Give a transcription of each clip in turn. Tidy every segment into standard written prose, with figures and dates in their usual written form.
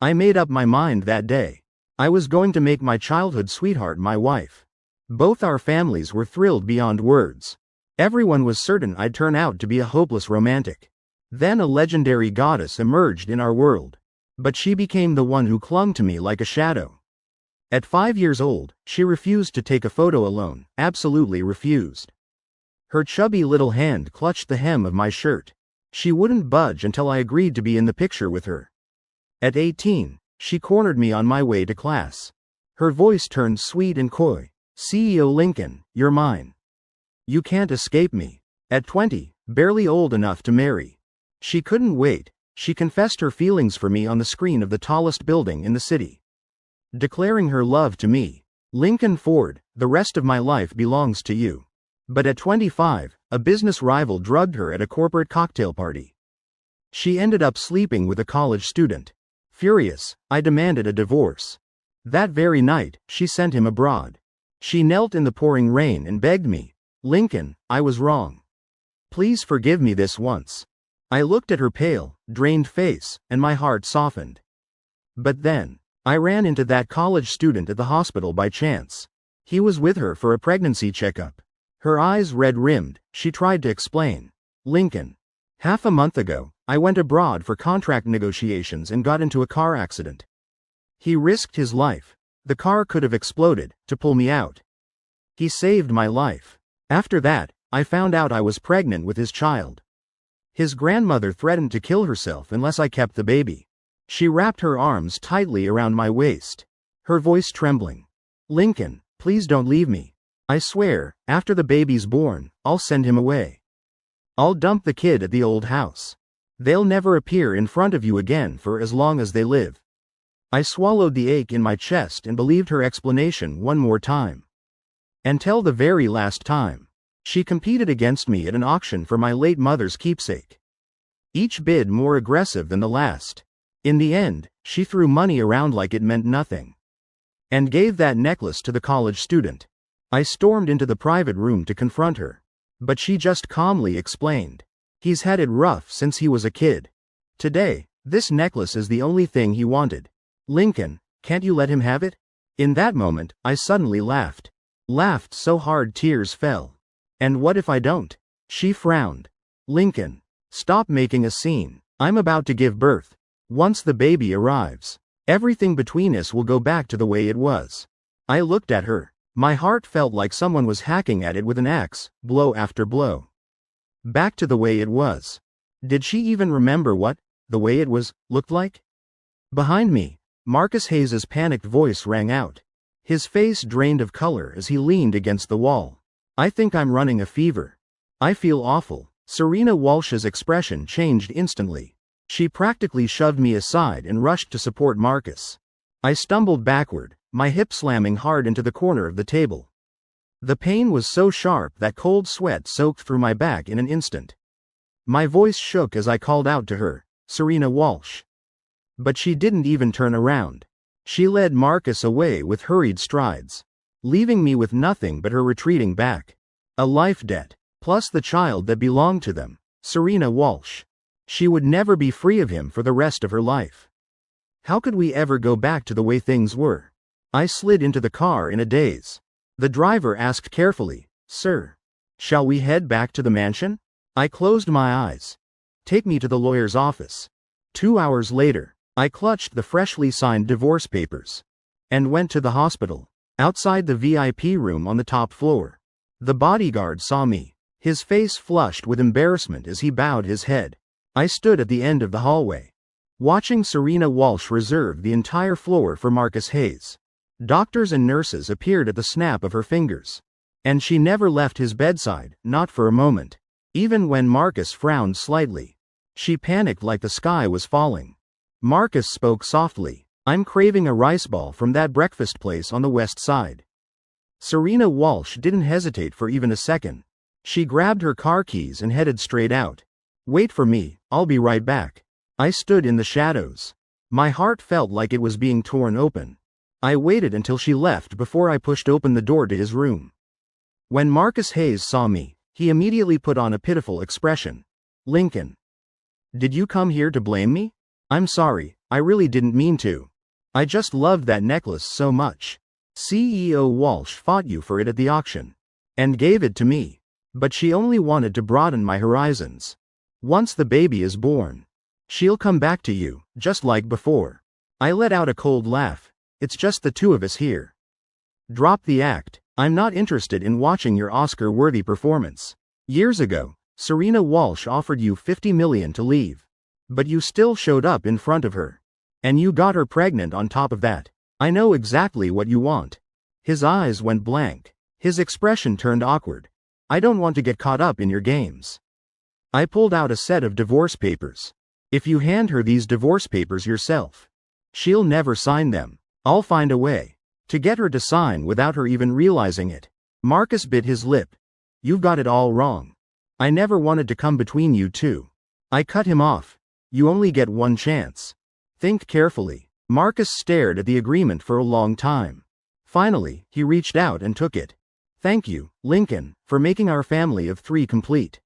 I made up my mind that day. I was going to make my childhood sweetheart my wife. Both our families were thrilled beyond words. Everyone was certain I'd turn out to be a hopeless romantic. Then a legendary goddess emerged in our world. But she became the one who clung to me like a shadow. At 5 years old, she refused to take a photo alone, absolutely refused. Her chubby little hand clutched the hem of my shirt. She wouldn't budge until I agreed to be in the picture with her. At 18, she cornered me on my way to class. Her voice turned sweet and coy. "CEO Lincoln, you're mine. You can't escape me." At 20, barely old enough to marry. She couldn't wait. She confessed her feelings for me on the screen of the tallest building in the city. Declaring her love to me. "Lincoln Ford, the rest of my life belongs to you." But at 25, a business rival drugged her at a corporate cocktail party. She ended up sleeping with a college student. Furious, I demanded a divorce. That very night, she sent him abroad. She knelt in the pouring rain and begged me, "Lincoln, I was wrong. Please forgive me this once." I looked at her pale, drained face, and my heart softened. But then, I ran into that college student at the hospital by chance. He was with her for a pregnancy checkup. Her eyes red-rimmed, she tried to explain. "Lincoln, half a month ago, I went abroad for contract negotiations and got into a car accident. He risked his life. The car could have exploded, to pull me out. He saved my life. After that, I found out I was pregnant with his child. His grandmother threatened to kill herself unless I kept the baby." She wrapped her arms tightly around my waist. Her voice trembling. "Lincoln, please don't leave me. I swear, after the baby's born, I'll send him away. I'll dump the kid at the old house. They'll never appear in front of you again for as long as they live." I swallowed the ache in my chest and believed her explanation one more time. Until the very last time. She competed against me at an auction for my late mother's keepsake. Each bid more aggressive than the last. In the end, she threw money around like it meant nothing. And gave that necklace to the college student. I stormed into the private room to confront her. But she just calmly explained. "He's had it rough since he was a kid. Today, this necklace is the only thing he wanted. Lincoln, can't you let him have it?" In that moment, I suddenly laughed. Laughed so hard tears fell. "And what if I don't?" She frowned. "Lincoln, stop making a scene. I'm about to give birth. Once the baby arrives, everything between us will go back to the way it was." I looked at her. My heart felt like someone was hacking at it with an axe, blow after blow. Back to the way it was. Did she even remember what the way it was looked like? Behind me, Marcus Hayes's panicked voice rang out. His face drained of color as he leaned against the wall. "I think I'm running a fever. I feel awful." Serena Walsh's expression changed instantly. She practically shoved me aside and rushed to support Marcus. I stumbled backward, my hip slamming hard into the corner of the table. The pain was so sharp that cold sweat soaked through my back in an instant. My voice shook as I called out to her, "Serena Walsh." But she didn't even turn around. She led Marcus away with hurried strides, leaving me with nothing but her retreating back. A life debt, plus the child that belonged to them, Serena Walsh. She would never be free of him for the rest of her life. How could we ever go back to the way things were? I slid into the car in a daze. The driver asked carefully, "Sir, shall we head back to the mansion?" I closed my eyes. "Take me to the lawyer's office." 2 hours later, I clutched the freshly signed divorce papers and went to the hospital. Outside the VIP room on the top floor, the bodyguard saw me, his face flushed with embarrassment as he bowed his head. I stood at the end of the hallway, watching Serena Walsh reserve the entire floor for Marcus Hayes. Doctors and nurses appeared at the snap of her fingers. And she never left his bedside, not for a moment. Even when Marcus frowned slightly, she panicked like the sky was falling. Marcus spoke softly, "I'm craving a rice ball from that breakfast place on the west side." Serena Walsh didn't hesitate for even a second. She grabbed her car keys and headed straight out. "Wait for me, I'll be right back." I stood in the shadows. My heart felt like it was being torn open. I waited until she left before I pushed open the door to his room. When Marcus Hayes saw me, he immediately put on a pitiful expression. "Lincoln, did you come here to blame me?" "I'm sorry, I really didn't mean to. I just loved that necklace so much. CEO Walsh fought you for it at the auction. And gave it to me. But she only wanted to broaden my horizons. Once the baby is born, she'll come back to you, just like before. I let out a cold laugh. It's just the two of us here. Drop the act. I'm not interested in watching your Oscar-worthy performance. Years ago, Serena Walsh offered you $50 million to leave. But you still showed up in front of her. And you got her pregnant on top of that. I know exactly what you want. His eyes went blank. His expression turned awkward. I don't want to get caught up in your games. I pulled out a set of divorce papers. If you hand her these divorce papers yourself, she'll never sign them. I'll find a way to get her to sign without her even realizing it. Marcus bit his lip. You've got it all wrong. I never wanted to come between you two. I cut him off. You only get one chance. Think carefully. Marcus stared at the agreement for a long time. Finally, he reached out and took it. Thank you, Lincoln, for making our family of 3 complete.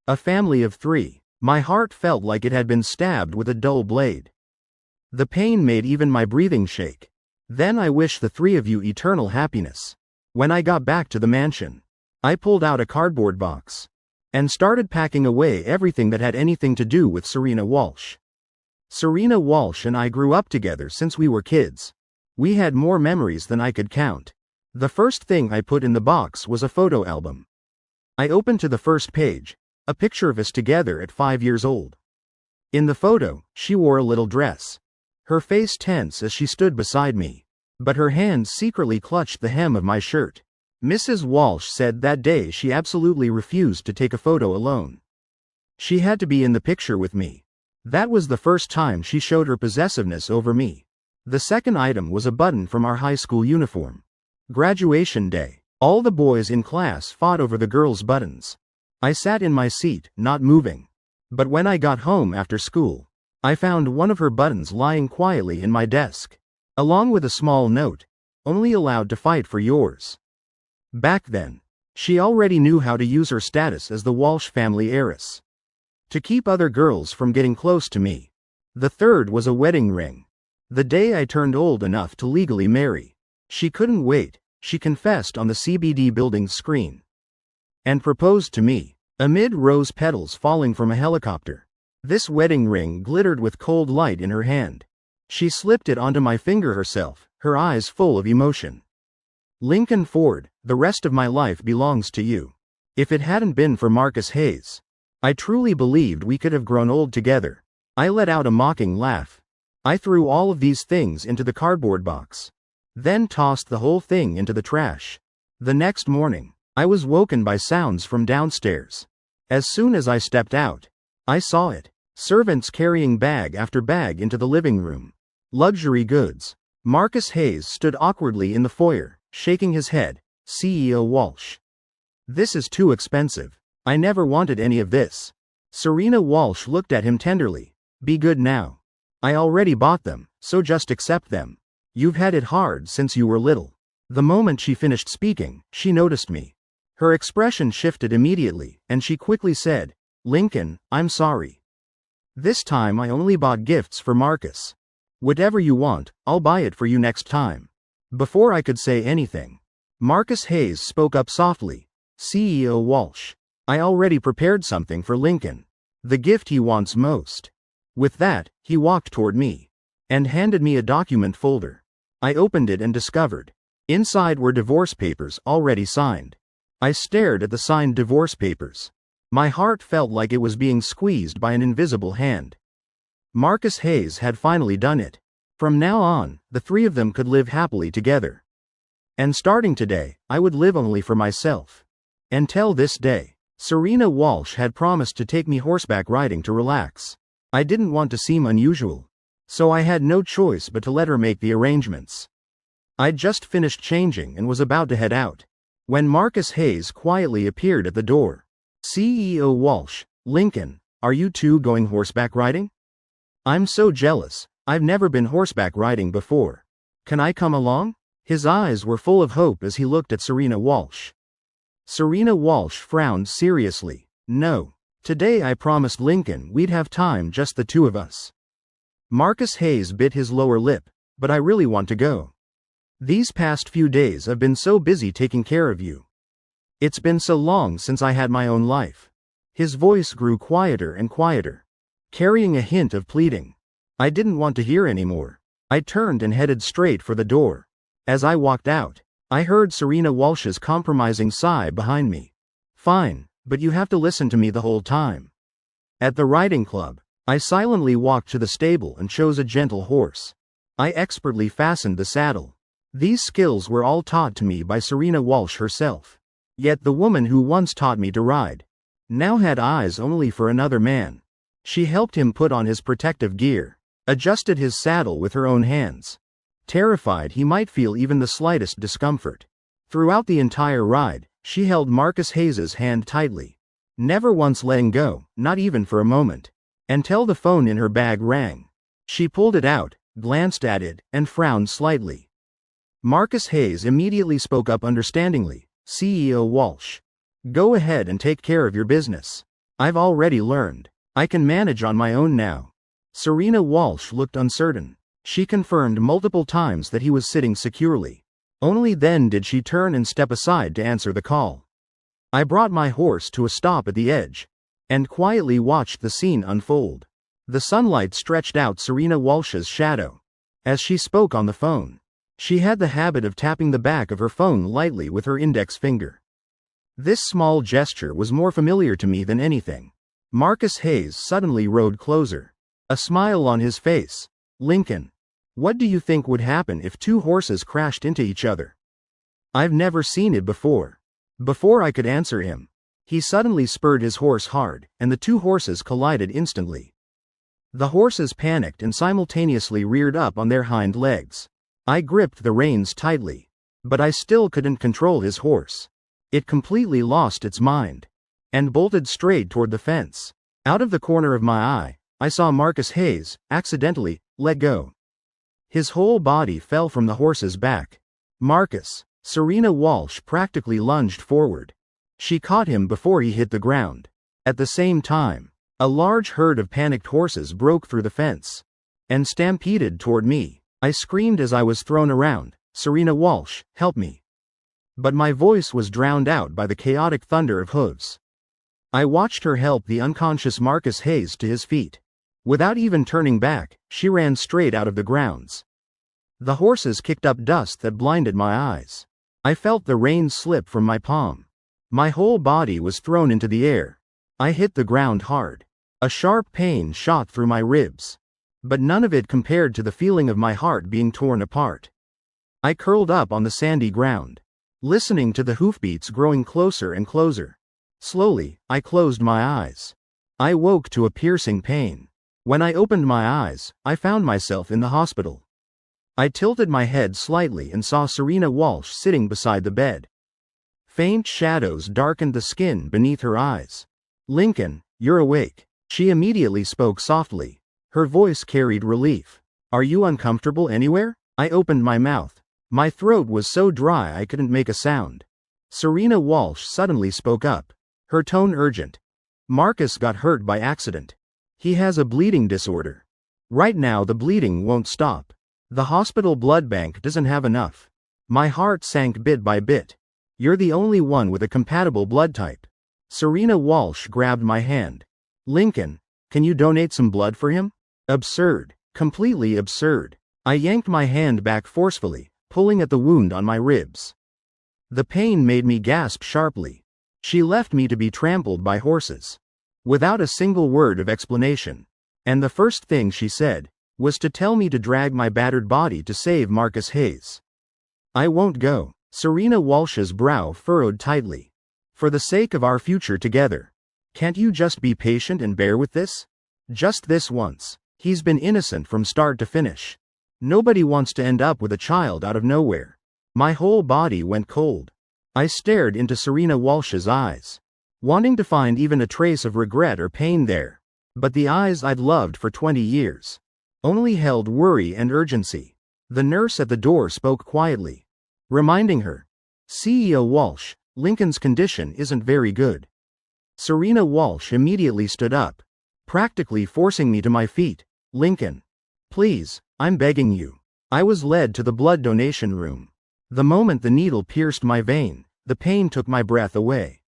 A family of 3. My heart felt like it had been stabbed with a dull blade. The pain made even my breathing shake. Then I wished the 3 of you eternal happiness. When I got back to the mansion, I pulled out a cardboard box and started packing away everything that had anything to do with Serena Walsh. Serena Walsh and I grew up together since we were kids. We had more memories than I could count. The first thing I put in the box was a photo album. I opened to the first page, a picture of us together at 5 years old. In the photo, she wore a little dress. Her face tense as she stood beside me, but her hands secretly clutched the hem of my shirt. Mrs. Walsh said that day she absolutely refused to take a photo alone. She had to be in the picture with me. That was the first time she showed her possessiveness over me. The second item was a button from our high school uniform. Graduation day. All the boys in class fought over the girls' buttons. I sat in my seat, not moving. But when I got home after school, I found one of her buttons lying quietly in my desk, along with a small note, only allowed to fight for yours. Back then, she already knew how to use her status as the Walsh family heiress to keep other girls from getting close to me. The third was a wedding ring. The day I turned old enough to legally marry. She couldn't wait, she confessed on the CBD building's screen. And proposed to me, amid rose petals falling from a helicopter. This wedding ring glittered with cold light in her hand. She slipped it onto my finger herself, her eyes full of emotion. Lincoln Ford, the rest of my life belongs to you. If it hadn't been for Marcus Hayes, I truly believed we could have grown old together. I let out a mocking laugh. I threw all of these things into the cardboard box, then tossed the whole thing into the trash. The next morning, I was woken by sounds from downstairs. As soon as I stepped out, I saw it. Servants carrying bag after bag into the living room. Luxury goods. Marcus Hayes stood awkwardly in the foyer, shaking his head. CEO Walsh. This is too expensive. I never wanted any of this. Serena Walsh looked at him tenderly. Be good now. I already bought them, so just accept them. You've had it hard since you were little. The moment she finished speaking, she noticed me. Her expression shifted immediately, and she quickly said, Lincoln, I'm sorry. This time I only bought gifts for Marcus. Whatever you want, I'll buy it for you next time. Before I could say anything, Marcus Hayes spoke up softly. CEO Walsh. I already prepared something for Lincoln. The gift he wants most. With that, he walked toward me and handed me a document folder. I opened it and discovered inside were divorce papers already signed. I stared at the signed divorce papers. My heart felt like it was being squeezed by an invisible hand. Marcus Hayes had finally done it. From now on, the 3 of them could live happily together. And starting today, I would live only for myself. Until this day, Serena Walsh had promised to take me horseback riding to relax. I didn't want to seem unusual, so I had no choice but to let her make the arrangements. I'd just finished changing and was about to head out, when Marcus Hayes quietly appeared at the door. CEO Walsh, Lincoln, are you two going horseback riding? I'm so jealous, I've never been horseback riding before. Can I come along? His eyes were full of hope as he looked at Serena Walsh. Serena Walsh frowned seriously. No. Today I promised Lincoln we'd have time just the 2 of us. Marcus Hayes bit his lower lip. But I really want to go. These past few days I've been so busy taking care of you. It's been so long since I had my own life. His voice grew quieter and quieter, carrying a hint of pleading. I didn't want to hear anymore. I turned and headed straight for the door. As I walked out, I heard Serena Walsh's compromising sigh behind me. Fine, but you have to listen to me the whole time. At the riding club, I silently walked to the stable and chose a gentle horse. I expertly fastened the saddle. These skills were all taught to me by Serena Walsh herself. Yet the woman who once taught me to ride now had eyes only for another man. She helped him put on his protective gear, adjusted his saddle with her own hands, terrified he might feel even the slightest discomfort. Throughout the entire ride, she held Marcus Hayes's hand tightly, never once letting go, not even for a moment, until the phone in her bag rang. She pulled it out, glanced at it, and frowned slightly. Marcus Hayes immediately spoke up understandingly. CEO Walsh, go ahead and take care of your business. I've already learned. I can manage on my own now. Serena Walsh looked uncertain. She confirmed multiple times that he was sitting securely. Only then did she turn and step aside to answer the call. I brought my horse to a stop at the edge, and quietly watched the scene unfold. The sunlight stretched out Serena Walsh's shadow as she spoke on the phone. She had the habit of tapping the back of her phone lightly with her index finger. This small gesture was more familiar to me than anything. Marcus Hayes suddenly rode closer, a smile on his face. Lincoln, what do you think would happen if two horses crashed into each other? I've never seen it before. Before I could answer him, he suddenly spurred his horse hard, and the two horses collided instantly. The horses panicked and simultaneously reared up on their hind legs. I gripped the reins tightly, but I still couldn't control his horse. It completely lost its mind and bolted straight toward the fence. Out of the corner of my eye, I saw Marcus Hayes accidentally let go. His whole body fell from the horse's back. Marcus, Serena Walsh practically lunged forward. She caught him before he hit the ground. At the same time, a large herd of panicked horses broke through the fence and stampeded toward me. I screamed as I was thrown around, Serena Walsh, help me. But my voice was drowned out by the chaotic thunder of hooves. I watched her help the unconscious Marcus Hayes to his feet. Without even turning back, she ran straight out of the grounds. The horses kicked up dust that blinded my eyes. I felt the reins slip from my palm. My whole body was thrown into the air. I hit the ground hard. A sharp pain shot through my ribs, but none of it compared to the feeling of my heart being torn apart. I curled up on the sandy ground, listening to the hoofbeats growing closer and closer. Slowly, I closed my eyes. I woke to a piercing pain. When I opened my eyes, I found myself in the hospital. I tilted my head slightly and saw Serena Walsh sitting beside the bed. Faint shadows darkened the skin beneath her eyes. Lincoln, you're awake. She immediately spoke softly. Her voice carried relief. Are you uncomfortable anywhere? I opened my mouth. My throat was so dry I couldn't make a sound. Serena Walsh suddenly spoke up, her tone urgent. Marcus got hurt by accident. He has a bleeding disorder. Right now the bleeding won't stop. The hospital blood bank doesn't have enough. My heart sank bit by bit. You're the only one with a compatible blood type. Serena Walsh grabbed my hand. Lincoln, can you donate some blood for him? Absurd. Completely absurd. I yanked my hand back forcefully, pulling at the wound on my ribs. The pain made me gasp sharply. She left me to be trampled by horses, without a single word of explanation. And the first thing she said was to tell me to drag my battered body to save Marcus Hayes. I won't go. Serena Walsh's brow furrowed tightly. For the sake of our future together, can't you just be patient and bear with this? Just this once. He's been innocent from start to finish. Nobody wants to end up with a child out of nowhere. My whole body went cold. I stared into Serena Walsh's eyes, wanting to find even a trace of regret or pain there. But the eyes I'd loved for 20 years only held worry and urgency. The nurse at the door spoke quietly, reminding her, CEO Walsh, Lincoln's condition isn't very good. Serena Walsh immediately stood up, practically forcing me to my feet. Lincoln, Please, I'm begging you. I was led to the blood donation room. The moment the needle pierced my vein, the pain took my breath away.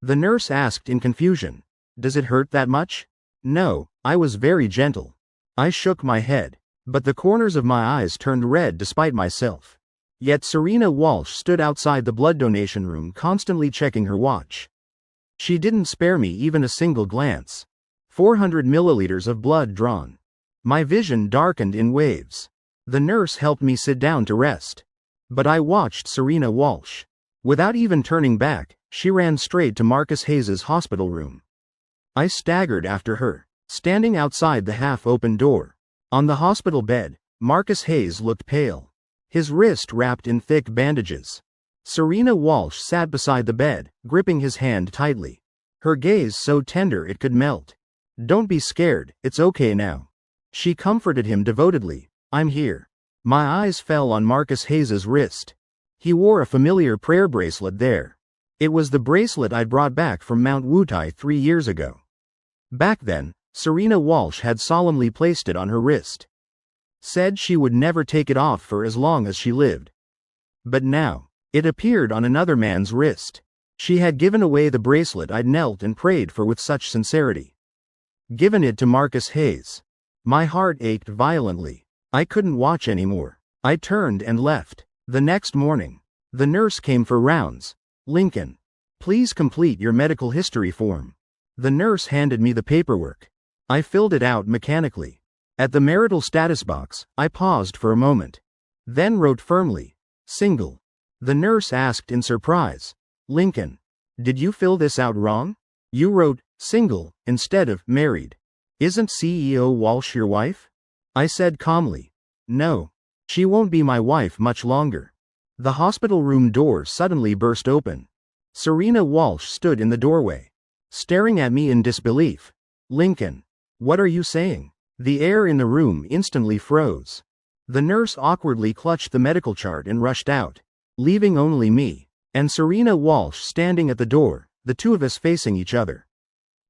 The nurse asked in confusion, "Does it hurt that much?" No, I was very gentle. I shook my head, but the corners of my eyes turned red despite myself. Yet Serena Walsh stood outside the blood donation room constantly checking her watch. She didn't spare me even a single glance. 400 milliliters of blood drawn. My vision darkened in waves. The nurse helped me sit down to rest. But I watched Serena Walsh. Without even turning back, she ran straight to Marcus Hayes's hospital room. I staggered after her, standing outside the half-open door. On the hospital bed, Marcus Hayes looked pale, his wrist wrapped in thick bandages. Serena Walsh sat beside the bed, gripping his hand tightly, her gaze so tender it could melt. "Don't be scared, it's okay now." She comforted him devotedly. "I'm here." My eyes fell on Marcus Hayes's wrist. He wore a familiar prayer bracelet there. It was the bracelet I'd brought back from Mount Wutai 3 years ago. Back then, Serena Walsh had solemnly placed it on her wrist. Said she would never take it off for as long as she lived. But now, it appeared on another man's wrist. She had given away the bracelet I'd knelt and prayed for with such sincerity. Given it to Marcus Hayes. My heart ached violently. I couldn't watch anymore. I turned and left. The next morning, the nurse came for rounds. "Lincoln, please complete your medical history form." The nurse handed me the paperwork. I filled it out mechanically. At the marital status box, I paused for a moment. Then wrote firmly, "Single." The nurse asked in surprise, "Lincoln, did you fill this out wrong? You wrote, single, instead of married. Isn't CEO Walsh your wife?" I said calmly, "No. She won't be my wife much longer." The hospital room door suddenly burst open. Serena Walsh stood in the doorway, staring at me in disbelief. "Lincoln, what are you saying?" The air in the room instantly froze. The nurse awkwardly clutched the medical chart and rushed out, leaving only me and Serena Walsh standing at the door, the two of us facing each other.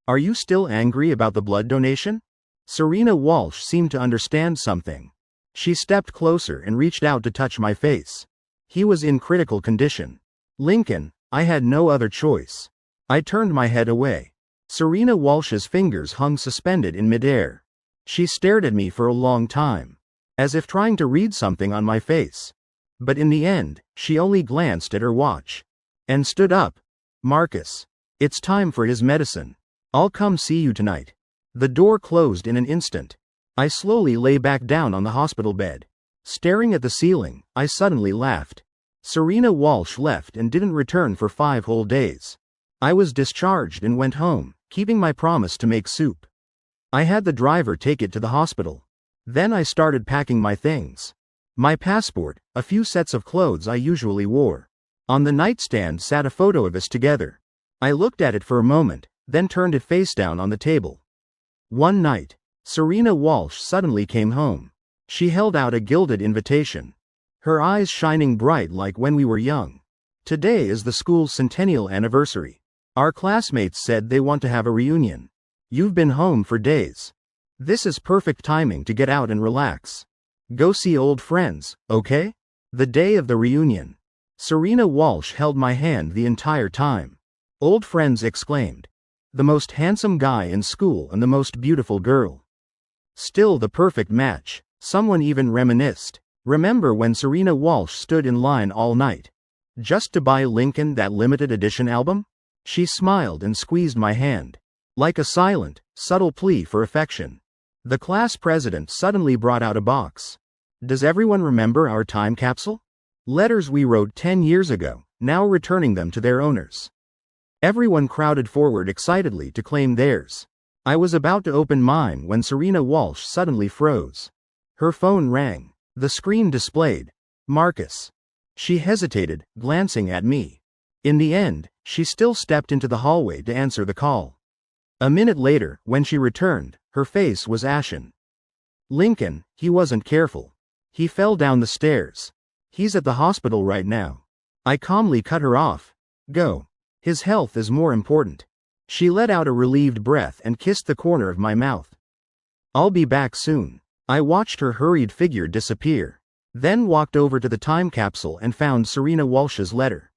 "Are you still angry about the blood donation?" Serena Walsh seemed to understand something. She stepped closer and reached out to touch my face. He was in critical condition. "Lincoln, I had no other choice." I turned my head away. Serena Walsh's fingers hung suspended in midair. She stared at me for a long time, as if trying to read something on my face. But in the end, she only glanced at her watch and stood up. "Marcus, it's time for his medicine. I'll come see you tonight." The door closed in an instant. I slowly lay back down on the hospital bed. Staring at the ceiling, I suddenly laughed. Serena Walsh left and didn't return for 5 whole days. I was discharged and went home, keeping my promise to make soup. I had the driver take it to the hospital. Then I started packing my things. My passport, a few sets of clothes I usually wore. On the nightstand sat a photo of us together. I looked at it for a moment, then turned it face down on the table. One night, Serena Walsh suddenly came home. She held out a gilded invitation, her eyes shining bright like when we were young. "Today is the school's centennial anniversary. Our classmates said they want to have a reunion. You've been home for days. This is perfect timing to get out and relax. Go see old friends, okay?" The day of the reunion. Serena Walsh held my hand the entire time. "Old friends," exclaimed. "The most handsome guy in school and the most beautiful girl. Still the perfect match." Someone even reminisced. "Remember when Serena Walsh stood in line all night, just to buy Lincoln that limited edition album?" She smiled and squeezed my hand, like a silent, subtle plea for affection. The class president suddenly brought out a box. "Does everyone remember our time capsule? Letters we wrote 10 years ago, now returning them to their owners." Everyone crowded forward excitedly to claim theirs. I was about to open mine when Serena Walsh suddenly froze. Her phone rang. The screen displayed, "Marcus." She hesitated, glancing at me. In the end, she still stepped into the hallway to answer the call. A minute later, when she returned, her face was ashen. "Lincoln, he wasn't careful. He fell down the stairs. He's at the hospital right now." I calmly cut her off. "Go. His health is more important." She let out a relieved breath and kissed the corner of my mouth. "I'll be back soon." I watched her hurried figure disappear, then walked over to the time capsule and found Serena Walsh's letter.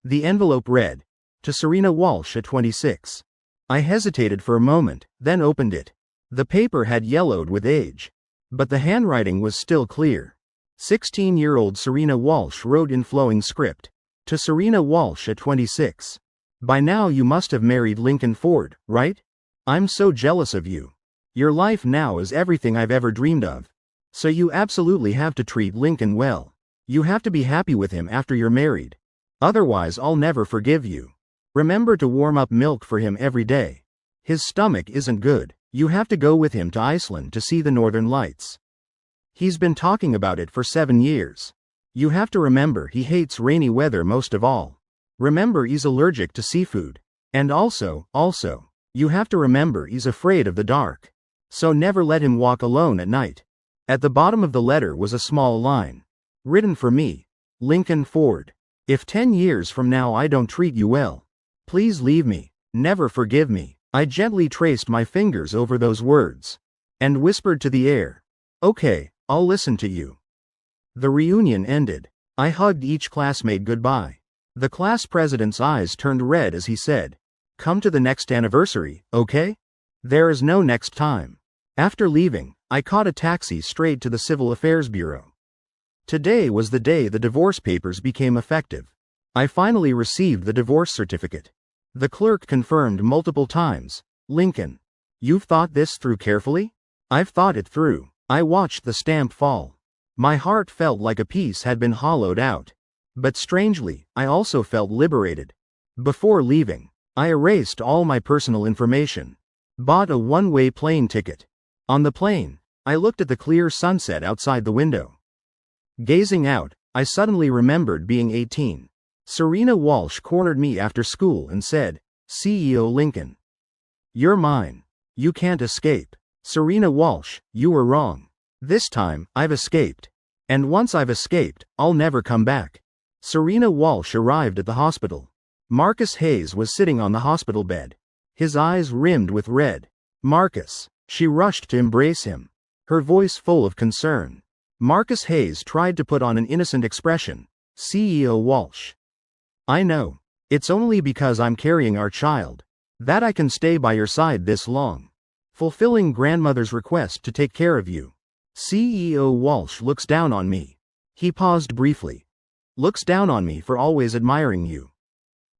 The envelope read, "To Serena Walsh at 26. I hesitated for a moment, then opened it. The paper had yellowed with age, but the handwriting was still clear. 16-year-old Serena Walsh wrote in flowing script, "To Serena Walsh at 26. By now you must have married Lincoln Ford, right? I'm so jealous of you. Your life now is everything I've ever dreamed of. So you absolutely have to treat Lincoln well. You have to be happy with him after you're married. Otherwise I'll never forgive you. Remember to warm up milk for him every day. His stomach isn't good. You have to go with him to Iceland to see the Northern Lights. He's been talking about it for 7 years. You have to remember he hates rainy weather most of all. Remember he's allergic to seafood. And also, you have to remember he's afraid of the dark. So never let him walk alone at night." At the bottom of the letter was a small line. "Written for me, Lincoln Ford. If 10 years from now I don't treat you well, please leave me, never forgive me." I gently traced my fingers over those words, and whispered to the air, "Okay, I'll listen to you." The reunion ended. I hugged each classmate goodbye. The class president's eyes turned red as he said, "Come to the next anniversary, okay? There is no next time." After leaving, I caught a taxi straight to the Civil Affairs Bureau. Today was the day the divorce papers became effective. I finally received the divorce certificate. The clerk confirmed multiple times, "Lincoln, you've thought this through carefully?" "I've thought it through." I watched the stamp fall. My heart felt like a piece had been hollowed out. But strangely, I also felt liberated. Before leaving, I erased all my personal information. Bought a one-way plane ticket. On the plane, I looked at the clear sunset outside the window. Gazing out, I suddenly remembered being 18. Serena Walsh cornered me after school and said, "CEO Lincoln, you're mine. You can't escape." Serena Walsh, you were wrong. This time, I've escaped. And once I've escaped, I'll never come back. Serena Walsh arrived at the hospital. Marcus Hayes was sitting on the hospital bed, his eyes rimmed with red. "Marcus." She rushed to embrace him, her voice full of concern. Marcus Hayes tried to put on an innocent expression. "CEO Walsh, I know. It's only because I'm carrying our child that I can stay by your side this long, fulfilling grandmother's request to take care of you." CEO Walsh looks down on me. He paused briefly. "Looks down on me for always admiring you.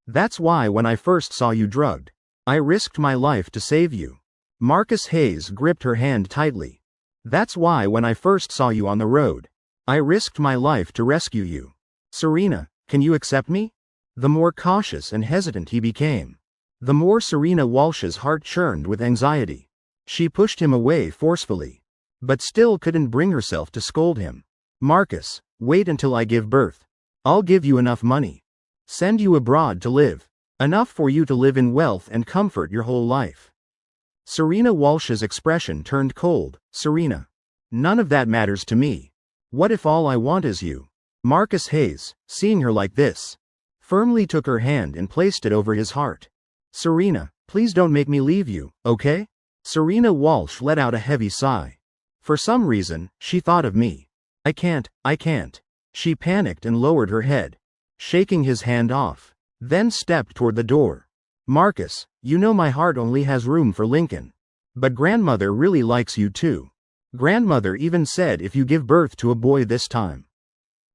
That's why when I first saw you drugged, I risked my life to save you." Marcus Hayes gripped her hand tightly. "That's why when I first saw you on the road, I risked my life to rescue you. Serena, can you accept me?" The more cautious and hesitant he became, the more Serena Walsh's heart churned with anxiety. She pushed him away forcefully, but still couldn't bring herself to scold him. "Marcus, wait until I give birth. I'll give you enough money. Send you abroad to live. Enough for you to live in wealth and comfort your whole life." Serena Walsh's expression turned cold. "Serena, none of that matters to me. What if all I want is you?" Marcus Hayes, seeing her like this, firmly took her hand and placed it over his heart. "Serena, please don't make me leave you, okay?" Serena Walsh let out a heavy sigh. For some reason, she thought of me. I can't. She panicked and lowered her head, shaking his hand off, then stepped toward the door. "Marcus, you know my heart only has room for Lincoln. But grandmother really likes you too. Grandmother even said if you give birth to a boy this time,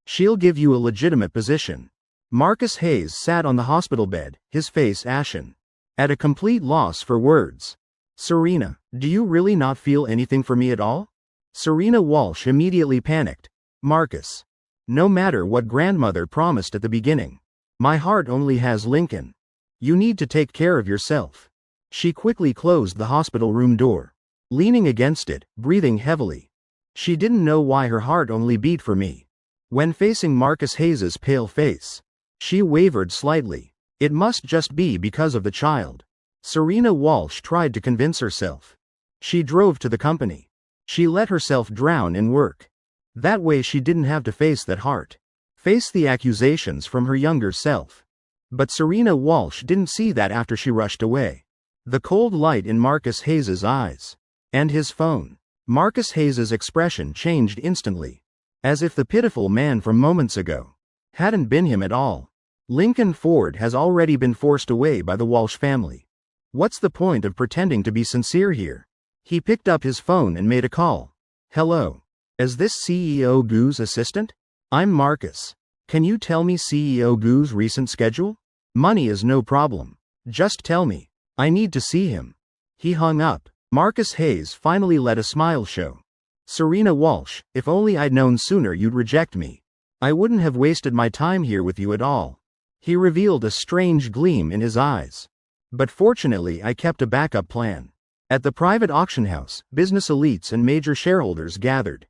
she'll give you a legitimate position." Marcus Hayes sat on the hospital bed, his face ashen, at a complete loss for words. "Serena, do you really not feel anything for me at all?" Serena Walsh immediately panicked. "Marcus, no matter what grandmother promised at the beginning, my heart only has Lincoln. You need to take care of yourself." She quickly closed the hospital room door, leaning against it, breathing heavily. She didn't know why her heart only beat for me. When facing Marcus Hayes's pale face, she wavered slightly. It must just be because of the child. Serena Walsh tried to convince herself. She drove to the company. She let herself drown in work. That way she didn't have to face that heart. Face the accusations from her younger self. But Serena Walsh didn't see that after she rushed away. The cold light in Marcus Hayes's eyes. And his phone. Marcus Hayes's expression changed instantly, as if the pitiful man from moments ago hadn't been him at all. Lincoln Ford has already been forced away by the Walsh family. What's the point of pretending to be sincere here? He picked up his phone and made a call. Hello. Is this CEO Gu's assistant? I'm Marcus. Can you tell me CEO Gu's recent schedule? Money is no problem. Just tell me. I need to see him. He hung up. Marcus Hayes finally let a smile show. Serena Walsh, if only I'd known sooner you'd reject me. I wouldn't have wasted my time here with you at all. He revealed a strange gleam in his eyes. But fortunately I kept a backup plan. At the private auction house, business elites and major shareholders gathered.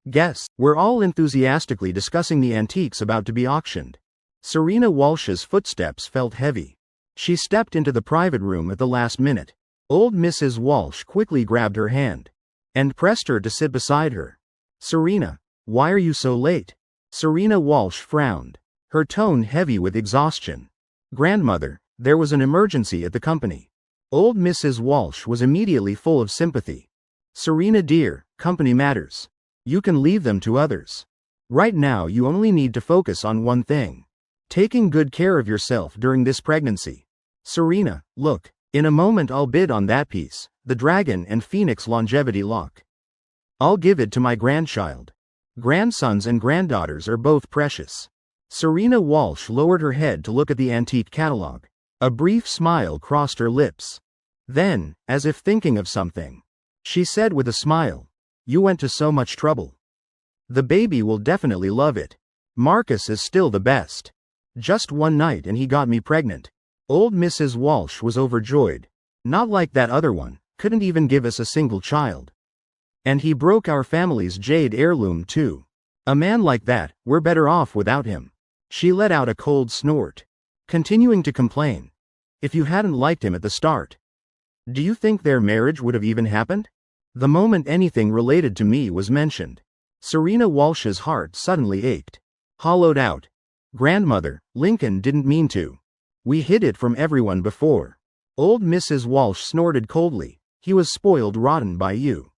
Guests were all enthusiastically discussing the antiques about to be auctioned. Serena Walsh's footsteps felt heavy. She stepped into the private room at the last minute. Old Mrs. Walsh quickly grabbed her hand and pressed her to sit beside her. Serena, why are you so late? Serena Walsh frowned, her tone heavy with exhaustion. Grandmother, there was an emergency at the company. Old Mrs. Walsh was immediately full of sympathy. Serena dear, company matters. You can leave them to others. Right now you only need to focus on one thing. Taking good care of yourself during this pregnancy. Serena, look, in a moment I'll bid on that piece, the Dragon and Phoenix longevity lock. I'll give it to my grandchild. Grandsons and granddaughters are both precious. Serena Walsh lowered her head to look at the antique catalog. A brief smile crossed her lips. Then, as if thinking of something, she said with a smile, you went to so much trouble. The baby will definitely love it. Marcus is still the best. Just one night and he got me pregnant. Old Mrs. Walsh was overjoyed. Not like that other one, couldn't even give us a single child. And he broke our family's jade heirloom too. A man like that, we're better off without him. She let out a cold snort, continuing to complain. If you hadn't liked him at the start, do you think their marriage would have even happened? The moment anything related to me was mentioned, Serena Walsh's heart suddenly ached. Hollowed out. Grandmother, Lincoln didn't mean to. We hid it from everyone before. Old Mrs. Walsh snorted coldly. He was spoiled rotten by you.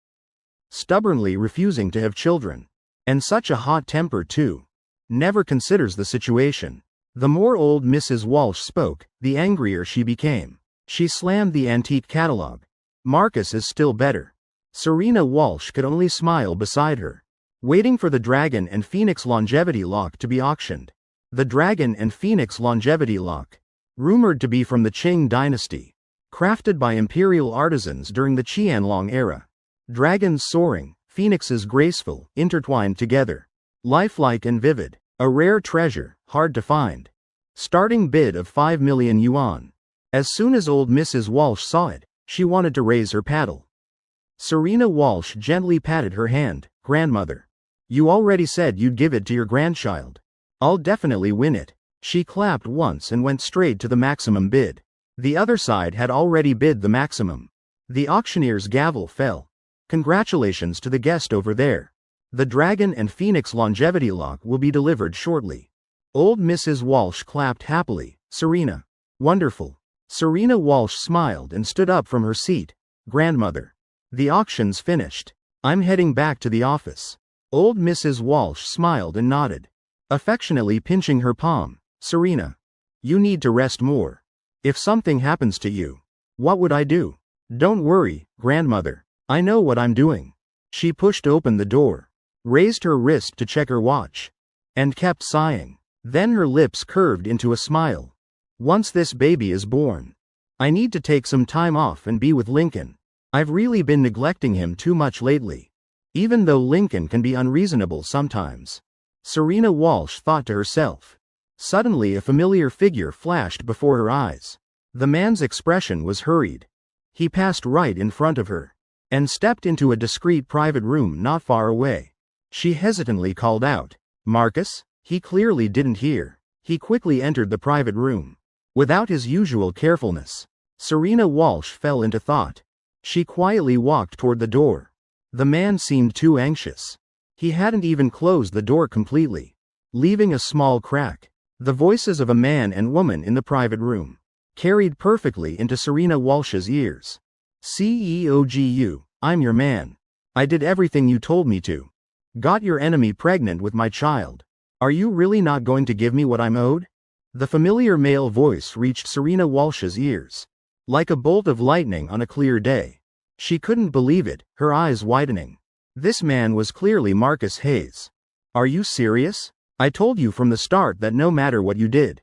Stubbornly refusing to have children. And such a hot temper too. Never considers the situation. The more old Mrs. Walsh spoke, the angrier she became. She slammed the antique catalog. Marcus is still better. Serena Walsh could only smile beside her, waiting for the Dragon and Phoenix longevity lock to be auctioned. The Dragon and Phoenix longevity lock, rumored to be from the Qing dynasty, crafted by imperial artisans during the Qianlong era. Dragons soaring, phoenixes graceful, intertwined together, lifelike and vivid, a rare treasure, hard to find. Starting bid of 5 million yuan. As soon as old Mrs. Walsh saw it, she wanted to raise her paddle. Serena Walsh gently patted her hand. Grandmother, you already said you'd give it to your grandchild. I'll definitely win it. She clapped once and went straight to the maximum bid. The other side had already bid the maximum. The auctioneer's gavel fell. Congratulations to the guest over there. The Dragon and Phoenix longevity lock will be delivered shortly. Old Mrs. Walsh clapped happily. Serena. Wonderful. Serena Walsh smiled and stood up from her seat. Grandmother. The auction's finished. I'm heading back to the office. Old Mrs. Walsh smiled and nodded, affectionately pinching her palm. Serena. You need to rest more. If something happens to you, what would I do? Don't worry, grandmother. I know what I'm doing. She pushed open the door, raised her wrist to check her watch, and kept sighing. Then her lips curved into a smile. Once this baby is born, I need to take some time off and be with Lincoln. I've really been neglecting him too much lately. Even though Lincoln can be unreasonable sometimes. Serena Walsh thought to herself. Suddenly a familiar figure flashed before her eyes. The man's expression was hurried. He passed right in front of her, and stepped into a discreet private room not far away. She hesitantly called out, Marcus? He clearly didn't hear. He quickly entered the private room. Without his usual carefulness, Serena Walsh fell into thought. She quietly walked toward the door. The man seemed too anxious. He hadn't even closed the door completely, leaving a small crack. The voices of a man and woman in the private room carried perfectly into Serena Walsh's ears. CEOGU, I'm your man. I did everything you told me to. Got your enemy pregnant with my child. Are you really not going to give me what I'm owed? The familiar male voice reached Serena Walsh's ears. Like a bolt of lightning on a clear day. She couldn't believe it, her eyes widening. This man was clearly Marcus Hayes. Are you serious? I told you from the start that no matter what you did,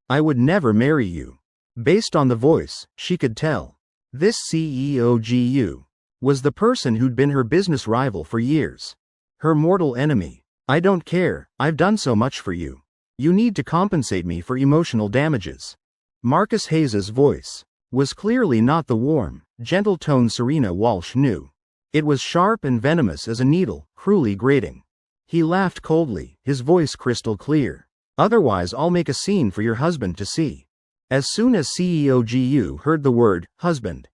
I would never marry you. Based on the voice, she could tell. This CEOGU was the person who'd been her business rival for years. Her mortal enemy. I don't care, I've done so much for you. You need to compensate me for emotional damages. Marcus Hayes's voice was clearly not the warm, gentle tone Serena Walsh knew. It was sharp and venomous as a needle, cruelly grating. He laughed coldly, his voice crystal clear. Otherwise I'll make a scene for your husband to see. As soon as CEOGU heard the word, husband,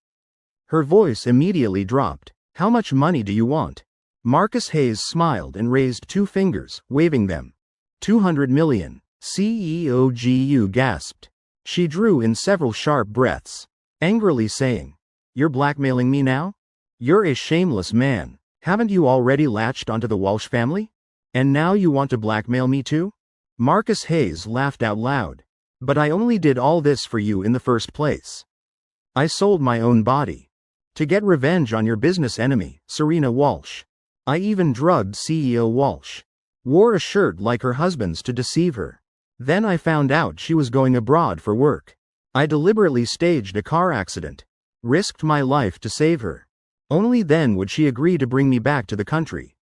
her voice immediately dropped. How much money do you want? Marcus Hayes smiled and raised 2 fingers, waving them. 200 million. CEOGU gasped. She drew in several sharp breaths, angrily saying, You're blackmailing me now? You're a shameless man. Haven't you already latched onto the Walsh family? And now you want to blackmail me too? Marcus Hayes laughed out loud. But I only did all this for you in the first place. I sold my own body. To get revenge on your business enemy, Serena Walsh. I even drugged CEO Walsh. Wore a shirt like her husband's to deceive her. Then I found out she was going abroad for work. I deliberately staged a car accident. Risked my life to save her. Only then would she agree to bring me back to the country.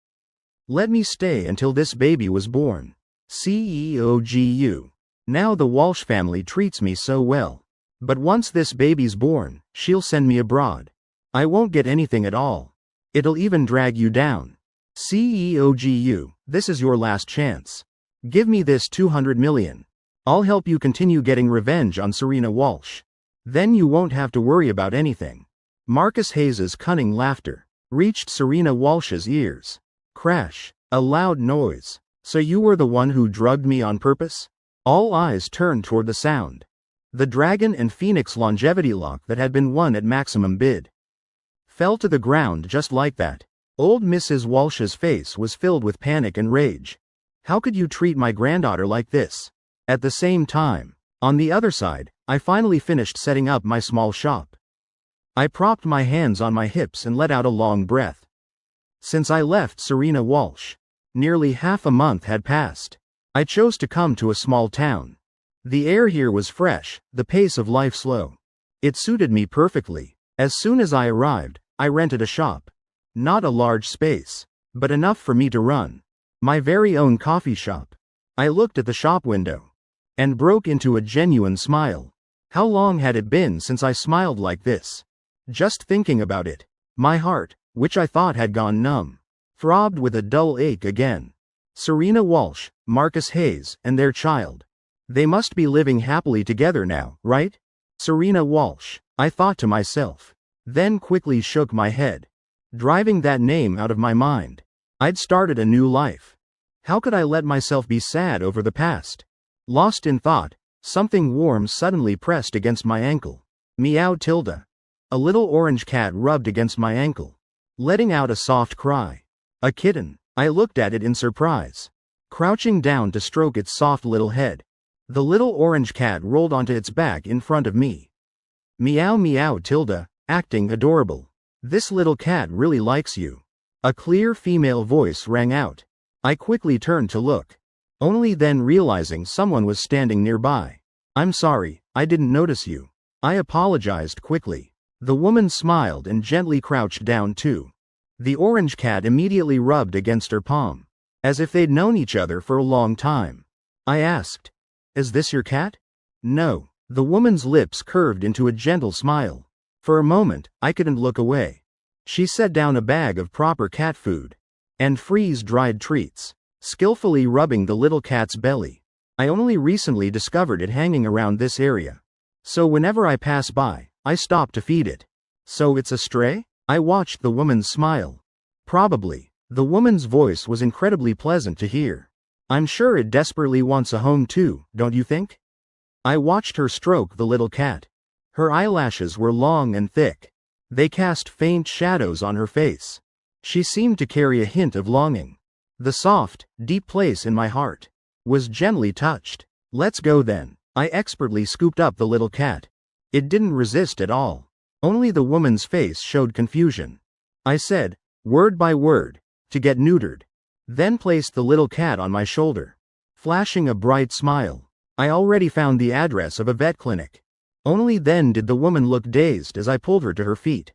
Let me stay until this baby was born. CEOGU. Now the Walsh family treats me so well. But once this baby's born, she'll send me abroad. I won't get anything at all. It'll even drag you down. CEOGU, this is your last chance. Give me this 200 million. I'll help you continue getting revenge on Serena Walsh. Then you won't have to worry about anything. Marcus Hayes's cunning laughter reached Serena Walsh's ears. Crash. A loud noise. So you were the one who drugged me on purpose? All eyes turned toward the sound. The Dragon and Phoenix longevity lock that had been won at maximum bid fell to the ground just like that. Old Mrs. Walsh's face was filled with panic and rage. How could you treat my granddaughter like this? At the same time, on the other side, I finally finished setting up my small shop. I propped my hands on my hips and let out a long breath. Since I left Serena Walsh, nearly half a month had passed. I chose to come to a small town. The air here was fresh, the pace of life slow. It suited me perfectly. As soon as I arrived, I rented a shop. Not a large space, but enough for me to run my very own coffee shop. I looked at the shop window and broke into a genuine smile. How long had it been since I smiled like this? Just thinking about it, my heart, which I thought had gone numb, throbbed with a dull ache again. Serena Walsh, Marcus Hayes, and their child. They must be living happily together now, right? Serena Walsh, I thought to myself. Then quickly shook my head, driving that name out of my mind. I'd started a new life. How could I let myself be sad over the past? Lost in thought, something warm suddenly pressed against my ankle. Meow Tilda. A little orange cat rubbed against my ankle, letting out a soft cry. A kitten. I looked at it in surprise, crouching down to stroke its soft little head. The little orange cat rolled onto its back in front of me. Meow meow Tilda, acting adorable. This little cat really likes you. A clear female voice rang out. I quickly turned to look, only then realizing someone was standing nearby. I'm sorry, I didn't notice you. I apologized quickly. The woman smiled and gently crouched down too. The orange cat immediately rubbed against her palm, as if they'd known each other for a long time. I asked, Is this your cat? No. The woman's lips curved into a gentle smile. For a moment, I couldn't look away. She set down a bag of proper cat food and freeze-dried treats, skillfully rubbing the little cat's belly. I only recently discovered it hanging around this area, so whenever I pass by, I stop to feed it. So it's a stray? I watched the woman smile. Probably. The woman's voice was incredibly pleasant to hear. I'm sure it desperately wants a home too, don't you think? I watched her stroke the little cat. Her eyelashes were long and thick. They cast faint shadows on her face. She seemed to carry a hint of longing. The soft, deep place in my heart was gently touched. Let's go then. I expertly scooped up the little cat. It didn't resist at all. Only the woman's face showed confusion. I said, word by word, to get neutered. Then placed the little cat on my shoulder. Flashing a bright smile. I already found the address of a vet clinic. Only then did the woman look dazed as I pulled her to her feet.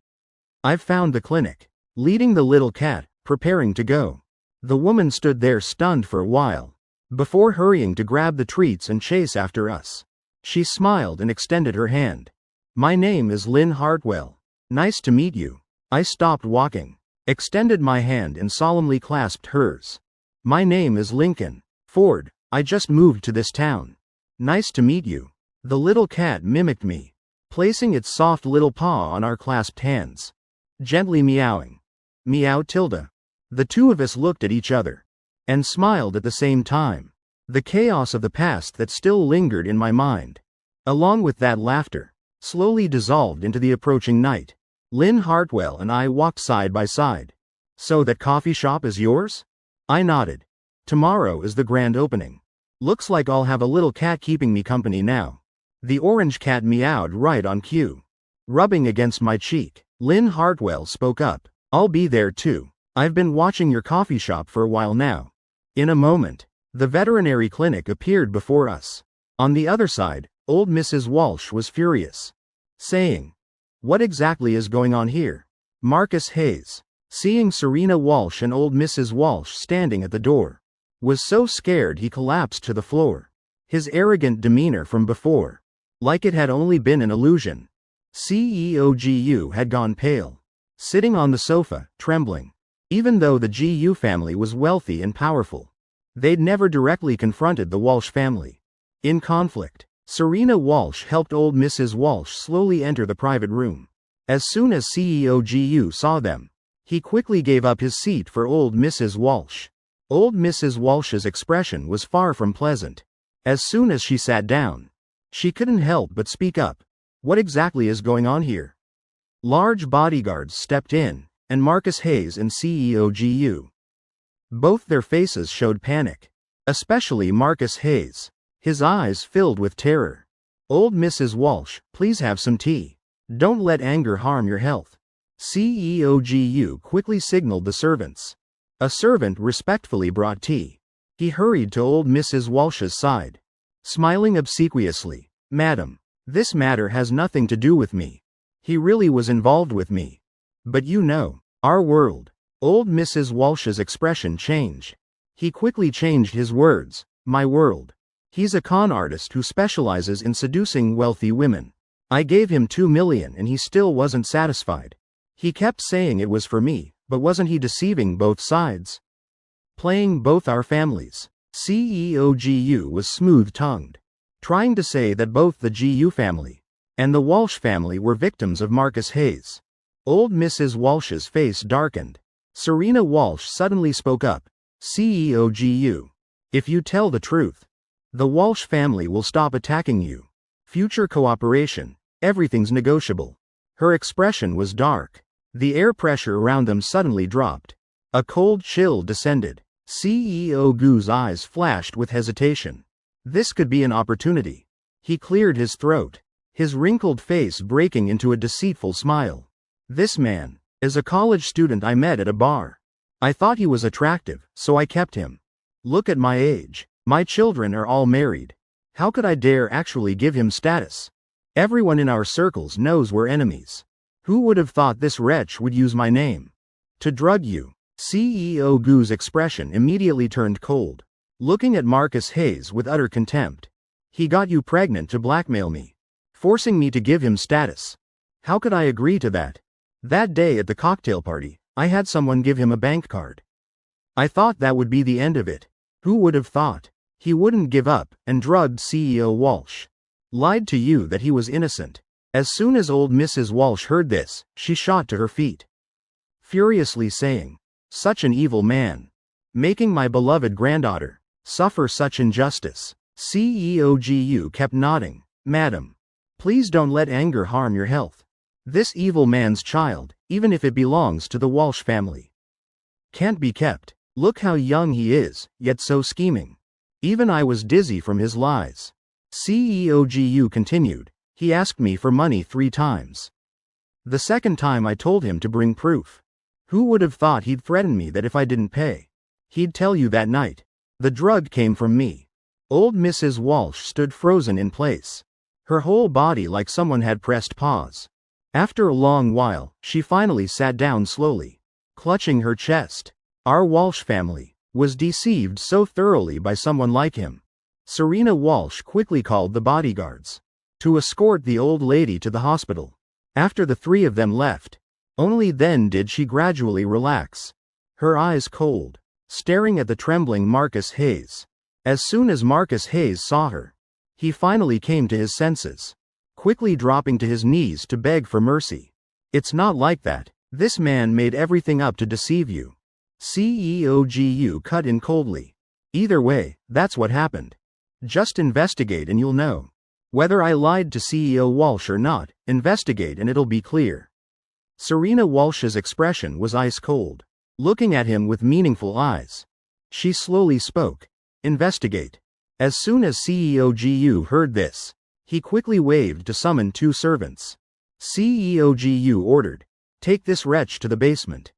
I've found the clinic. Leading the little cat, preparing to go. The woman stood there stunned for a while, before hurrying to grab the treats and chase after us. She smiled and extended her hand. My name is Lynn Hartwell. Nice to meet you. I stopped walking, extended my hand and solemnly clasped hers. My name is Lincoln Ford. I just moved to this town. Nice to meet you. The little cat mimicked me, placing its soft little paw on our clasped hands. Gently meowing. Meow tilde. The two of us looked at each other and smiled at the same time. The chaos of the past that still lingered in my mind, along with that laughter, slowly dissolved into the approaching night. Lynn Hartwell and I walked side by side. So that coffee shop is yours? I nodded. Tomorrow is the grand opening. Looks like I'll have a little cat keeping me company now. The orange cat meowed right on cue, rubbing against my cheek. Lynn Hartwell spoke up. I'll be there too. I've been watching your coffee shop for a while now. In a moment, the veterinary clinic appeared before us. On the other side, old Mrs. Walsh was furious, saying, "What exactly is going on here?" Marcus Hayes, seeing Serena Walsh and old Mrs. Walsh standing at the door, was so scared he collapsed to the floor. His arrogant demeanor from before, like it had only been an illusion. CEO GU had gone pale, sitting on the sofa, trembling. Even though the GU family was wealthy and powerful, they'd never directly confronted the Walsh family in conflict. Serena Walsh helped old Mrs. Walsh slowly enter the private room. As soon as CEO GU saw them, he quickly gave up his seat for old Mrs. Walsh. Old Mrs. Walsh's expression was far from pleasant. As soon as she sat down, she couldn't help but speak up. What exactly is going on here? Large bodyguards stepped in, and Marcus Hayes and CEO GU. Both their faces showed panic, especially Marcus Hayes. His eyes filled with terror. Old Mrs. Walsh, please have some tea. Don't let anger harm your health. CEO GU quickly signaled the servants. A servant respectfully brought tea. He hurried to old Mrs. Walsh's side, smiling obsequiously. Madam, this matter has nothing to do with me. He really was involved with me. But you know, our world. Old Mrs. Walsh's expression changed. He quickly changed his words. My world. He's a con artist who specializes in seducing wealthy women. I gave him $2 million and he still wasn't satisfied. He kept saying it was for me, but wasn't he deceiving both sides? Playing both our families. CEO GU was smooth-tongued, trying to say that both the GU family and the Walsh family were victims of Marcus Hayes. Old Mrs. Walsh's face darkened. Serena Walsh suddenly spoke up. CEO GU. If you tell the truth, the Walsh family will stop attacking you. Future cooperation, everything's negotiable. Her expression was dark. The air pressure around them suddenly dropped. A cold chill descended. CEO Gu's eyes flashed with hesitation. This could be an opportunity. He cleared his throat, his wrinkled face breaking into a deceitful smile. This man is a college student I met at a bar. I thought he was attractive, so I kept him. Look at my age. My children are all married. How could I dare actually give him status? Everyone in our circles knows we're enemies. Who would have thought this wretch would use my name to drug you? CEO Gu's expression immediately turned cold, looking at Marcus Hayes with utter contempt. He got you pregnant to blackmail me, forcing me to give him status. How could I agree to that? That day at the cocktail party, I had someone give him a bank card. I thought that would be the end of it. Who would have thought? He wouldn't give up and drugged CEO Walsh. Lied to you that he was innocent. As soon as old Mrs. Walsh heard this, she shot to her feet, furiously saying, "Such an evil man. Making my beloved granddaughter suffer such injustice." CEO GU kept nodding. Madam, please don't let anger harm your health. This evil man's child, even if it belongs to the Walsh family, Can't be kept. Look how young he is, yet so scheming. Even I was dizzy from his lies. CEOGU continued. He asked me for money 3 times. The second time I told him to bring proof. Who would have thought he'd threaten me that if I didn't pay, he'd tell you that night. The drug came from me. Old Mrs. Walsh stood frozen in place. Her whole body like someone had pressed pause. After a long while, she finally sat down slowly, clutching her chest. Our Walsh family was deceived so thoroughly by someone like him. Serena Walsh quickly called the bodyguards to escort the old lady to the hospital. After the 3 of them left, only then did she gradually relax, her eyes cold, staring at the trembling Marcus Hayes. As soon as Marcus Hayes saw her, he finally came to his senses, quickly dropping to his knees to beg for mercy. It's not like that. This man made everything up to deceive you. CEOGU cut in coldly. Either way, that's what happened. Just investigate and you'll know. Whether I lied to CEO Walsh or not, investigate and it'll be clear. Serena Walsh's expression was ice cold, looking at him with meaningful eyes. She slowly spoke. Investigate. As soon as CEOGU heard this, he quickly waved to summon 2 servants. CEOGU ordered, take this wretch to the basement.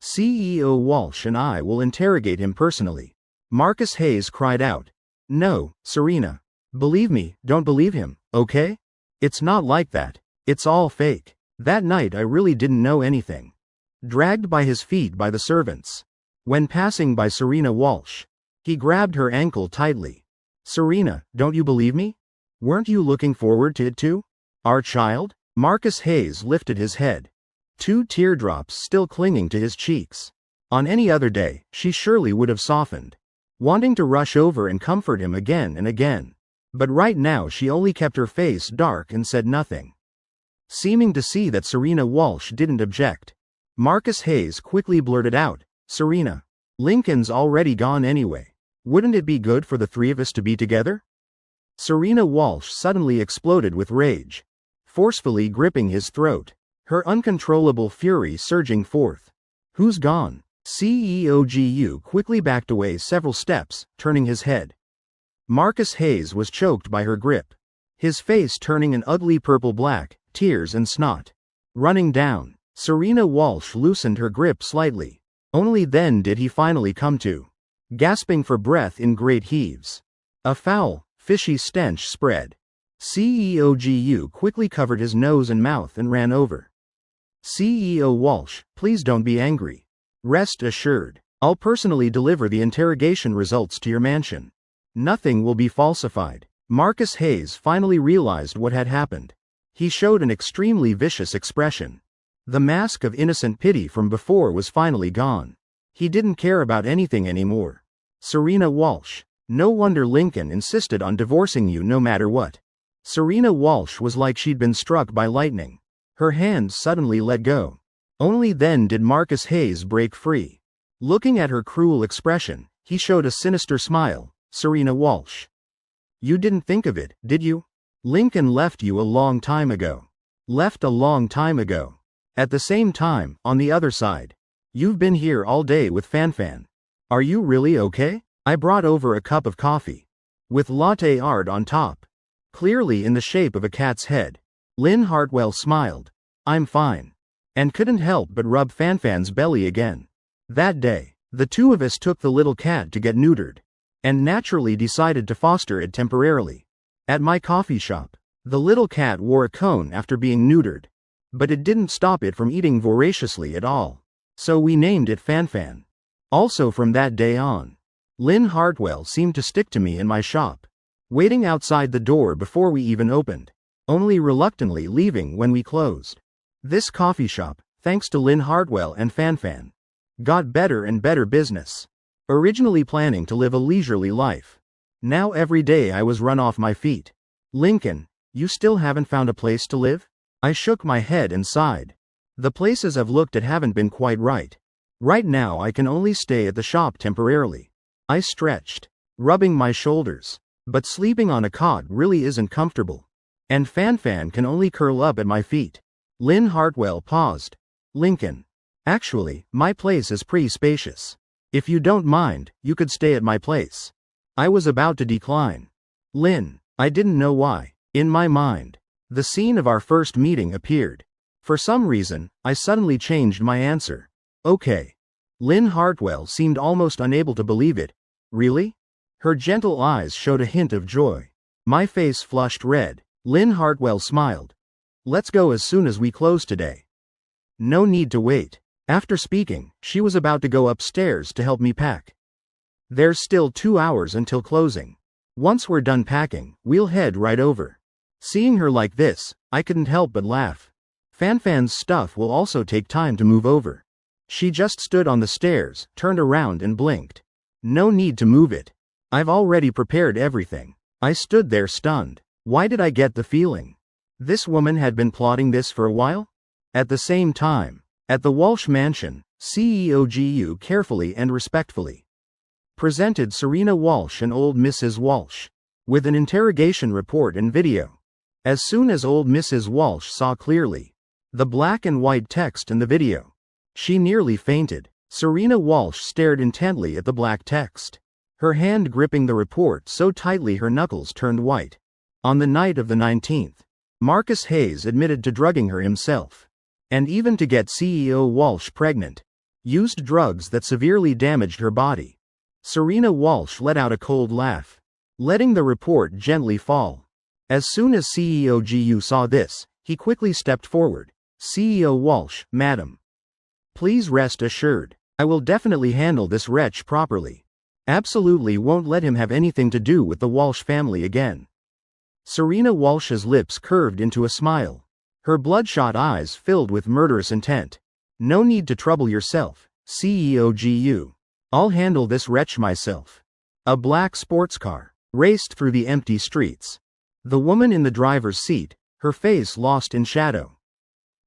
CEO Walsh and I will interrogate him personally. Marcus Hayes cried out. No, Serena. Believe me, don't believe him, okay? It's not like that. It's all fake. That night I really didn't know anything. Dragged by his feet by the servants. When passing by Serena Walsh, he grabbed her ankle tightly. Serena, don't you believe me? Weren't you looking forward to it too? Our child? Marcus Hayes lifted his head. 2 teardrops still clinging to his cheeks. On any other day, she surely would have softened, wanting to rush over and comfort him again and again. But right now she only kept her face dark and said nothing. Seeming to see that Serena Walsh didn't object, Marcus Hayes quickly blurted out, Serena, Lincoln's already gone anyway. Wouldn't it be good for the 3 of us to be together? Serena Walsh suddenly exploded with rage, forcefully gripping his throat, her uncontrollable fury surging forth. Who's gone? CEOGU quickly backed away several steps, turning his head. Marcus Hayes was choked by her grip, his face turning an ugly purple-black, tears and snot running down. Serena Walsh loosened her grip slightly. Only then did he finally come to, gasping for breath in great heaves. A foul, fishy stench spread. CEOGU quickly covered his nose and mouth and ran over. CEO Walsh, please don't be angry. Rest assured, I'll personally deliver the interrogation results to your mansion. Nothing will be falsified. Marcus Hayes finally realized what had happened. He showed an extremely vicious expression. The mask of innocent pity from before was finally gone. He didn't care about anything anymore. Serena Walsh, no wonder Lincoln insisted on divorcing you no matter what. Serena Walsh was like she'd been struck by lightning. Her hands suddenly let go. Only then did Marcus Hayes break free. Looking at her cruel expression, he showed a sinister smile. Serena Walsh. You didn't think of it, did you? Lincoln left you a long time ago. Left a long time ago. At the same time, on the other side, you've been here all day with Fanfan. Are you really okay? I brought over a cup of coffee, with latte art on top, clearly in the shape of a cat's head. Lynn Hartwell smiled. I'm fine. And couldn't help but rub Fanfan's belly again. That day, the 2 of us took the little cat to get neutered, and naturally decided to foster it temporarily. At my coffee shop, the little cat wore a cone after being neutered, but it didn't stop it from eating voraciously at all. So we named it Fanfan. Also from that day on, Lynn Hartwell seemed to stick to me in my shop, waiting outside the door before we even opened, only reluctantly leaving when we closed. This coffee shop, thanks to Lynn Hartwell and Fanfan, got better and better business. Originally planning to live a leisurely life, now every day I was run off my feet. Lincoln, you still haven't found a place to live? I shook my head and sighed. The places I've looked at haven't been quite right. Right now I can only stay at the shop temporarily. I stretched, rubbing my shoulders. But sleeping on a cot really isn't comfortable. And Fanfan can only curl up at my feet. Lynn Hartwell paused. Lincoln, Actually, my place is pretty spacious. If you don't mind, you could stay at my place. I was about to decline. Lin, I didn't know why. In my mind, the scene of our first meeting appeared. For some reason, I suddenly changed my answer. Okay. Lynn Hartwell seemed almost unable to believe it. Really? Her gentle eyes showed a hint of joy. My face flushed red. Lynn Hartwell smiled. Let's go as soon as we close today. No need to wait. After speaking, she was about to go upstairs to help me pack. There's still 2 hours until closing. Once we're done packing, we'll head right over. Seeing her like this, I couldn't help but laugh. Fanfan's stuff will also take time to move over. She just stood on the stairs, turned around and blinked. No need to move it. I've already prepared everything. I stood there stunned. Why did I get the feeling this woman had been plotting this for a while? At the same time, at the Walsh mansion, CEO GU carefully and respectfully presented Serena Walsh and old Mrs. Walsh with an interrogation report and video. As soon as old Mrs. Walsh saw clearly the black and white text in the video, she nearly fainted. Serena Walsh stared intently at the black text, her hand gripping the report so tightly her knuckles turned white. On the night of the 19th, Marcus Hayes admitted to drugging her himself, and even to get CEO Walsh pregnant, used drugs that severely damaged her body. Serena Walsh let out a cold laugh, letting the report gently fall. As soon as CEO GU saw this, he quickly stepped forward. CEO Walsh, Madam, please rest assured, I will definitely handle this wretch properly. Absolutely won't let him have anything to do with the Walsh family again. Serena Walsh's lips curved into a smile. Her bloodshot eyes filled with murderous intent. No need to trouble yourself, CEO GU. I'll handle this wretch myself. A black sports car raced through the empty streets. The woman in the driver's seat, her face lost in shadow,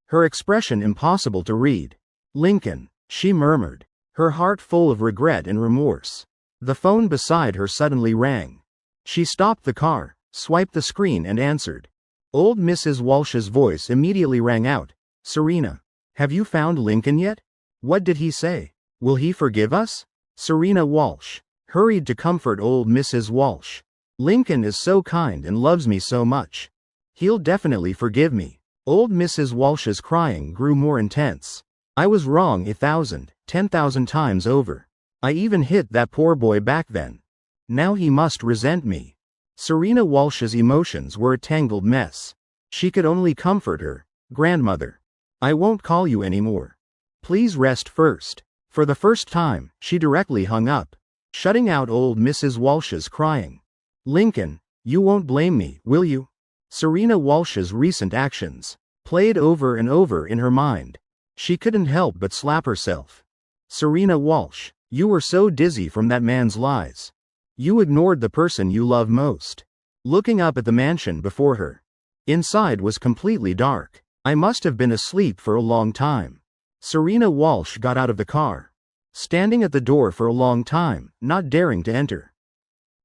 her expression impossible to read. Lincoln, she murmured, her heart full of regret and remorse. The phone beside her suddenly rang. She stopped the car, swiped the screen and answered. Old Mrs. Walsh's voice immediately rang out. Serena, have you found Lincoln yet? What did he say? Will he forgive us? Serena Walsh hurried to comfort old Mrs. Walsh. Lincoln is so kind and loves me so much. He'll definitely forgive me. Old Mrs. Walsh's crying grew more intense. I was wrong 1,000, 10,000 times over. I even hit that poor boy back then. Now he must resent me. Serena Walsh's emotions were a tangled mess. She could only comfort her. Grandmother, I won't call you anymore. Please rest first. For the first time, she directly hung up, shutting out old Mrs. Walsh's crying. Lincoln, you won't blame me, will you? Serena Walsh's recent actions played over and over in her mind. She couldn't help but slap herself. Serena Walsh, you were so dizzy from that man's lies. You ignored the person you love most. Looking up at the mansion before her. Inside was completely dark. I must have been asleep for a long time. Serena Walsh got out of the car, standing at the door for a long time, not daring to enter.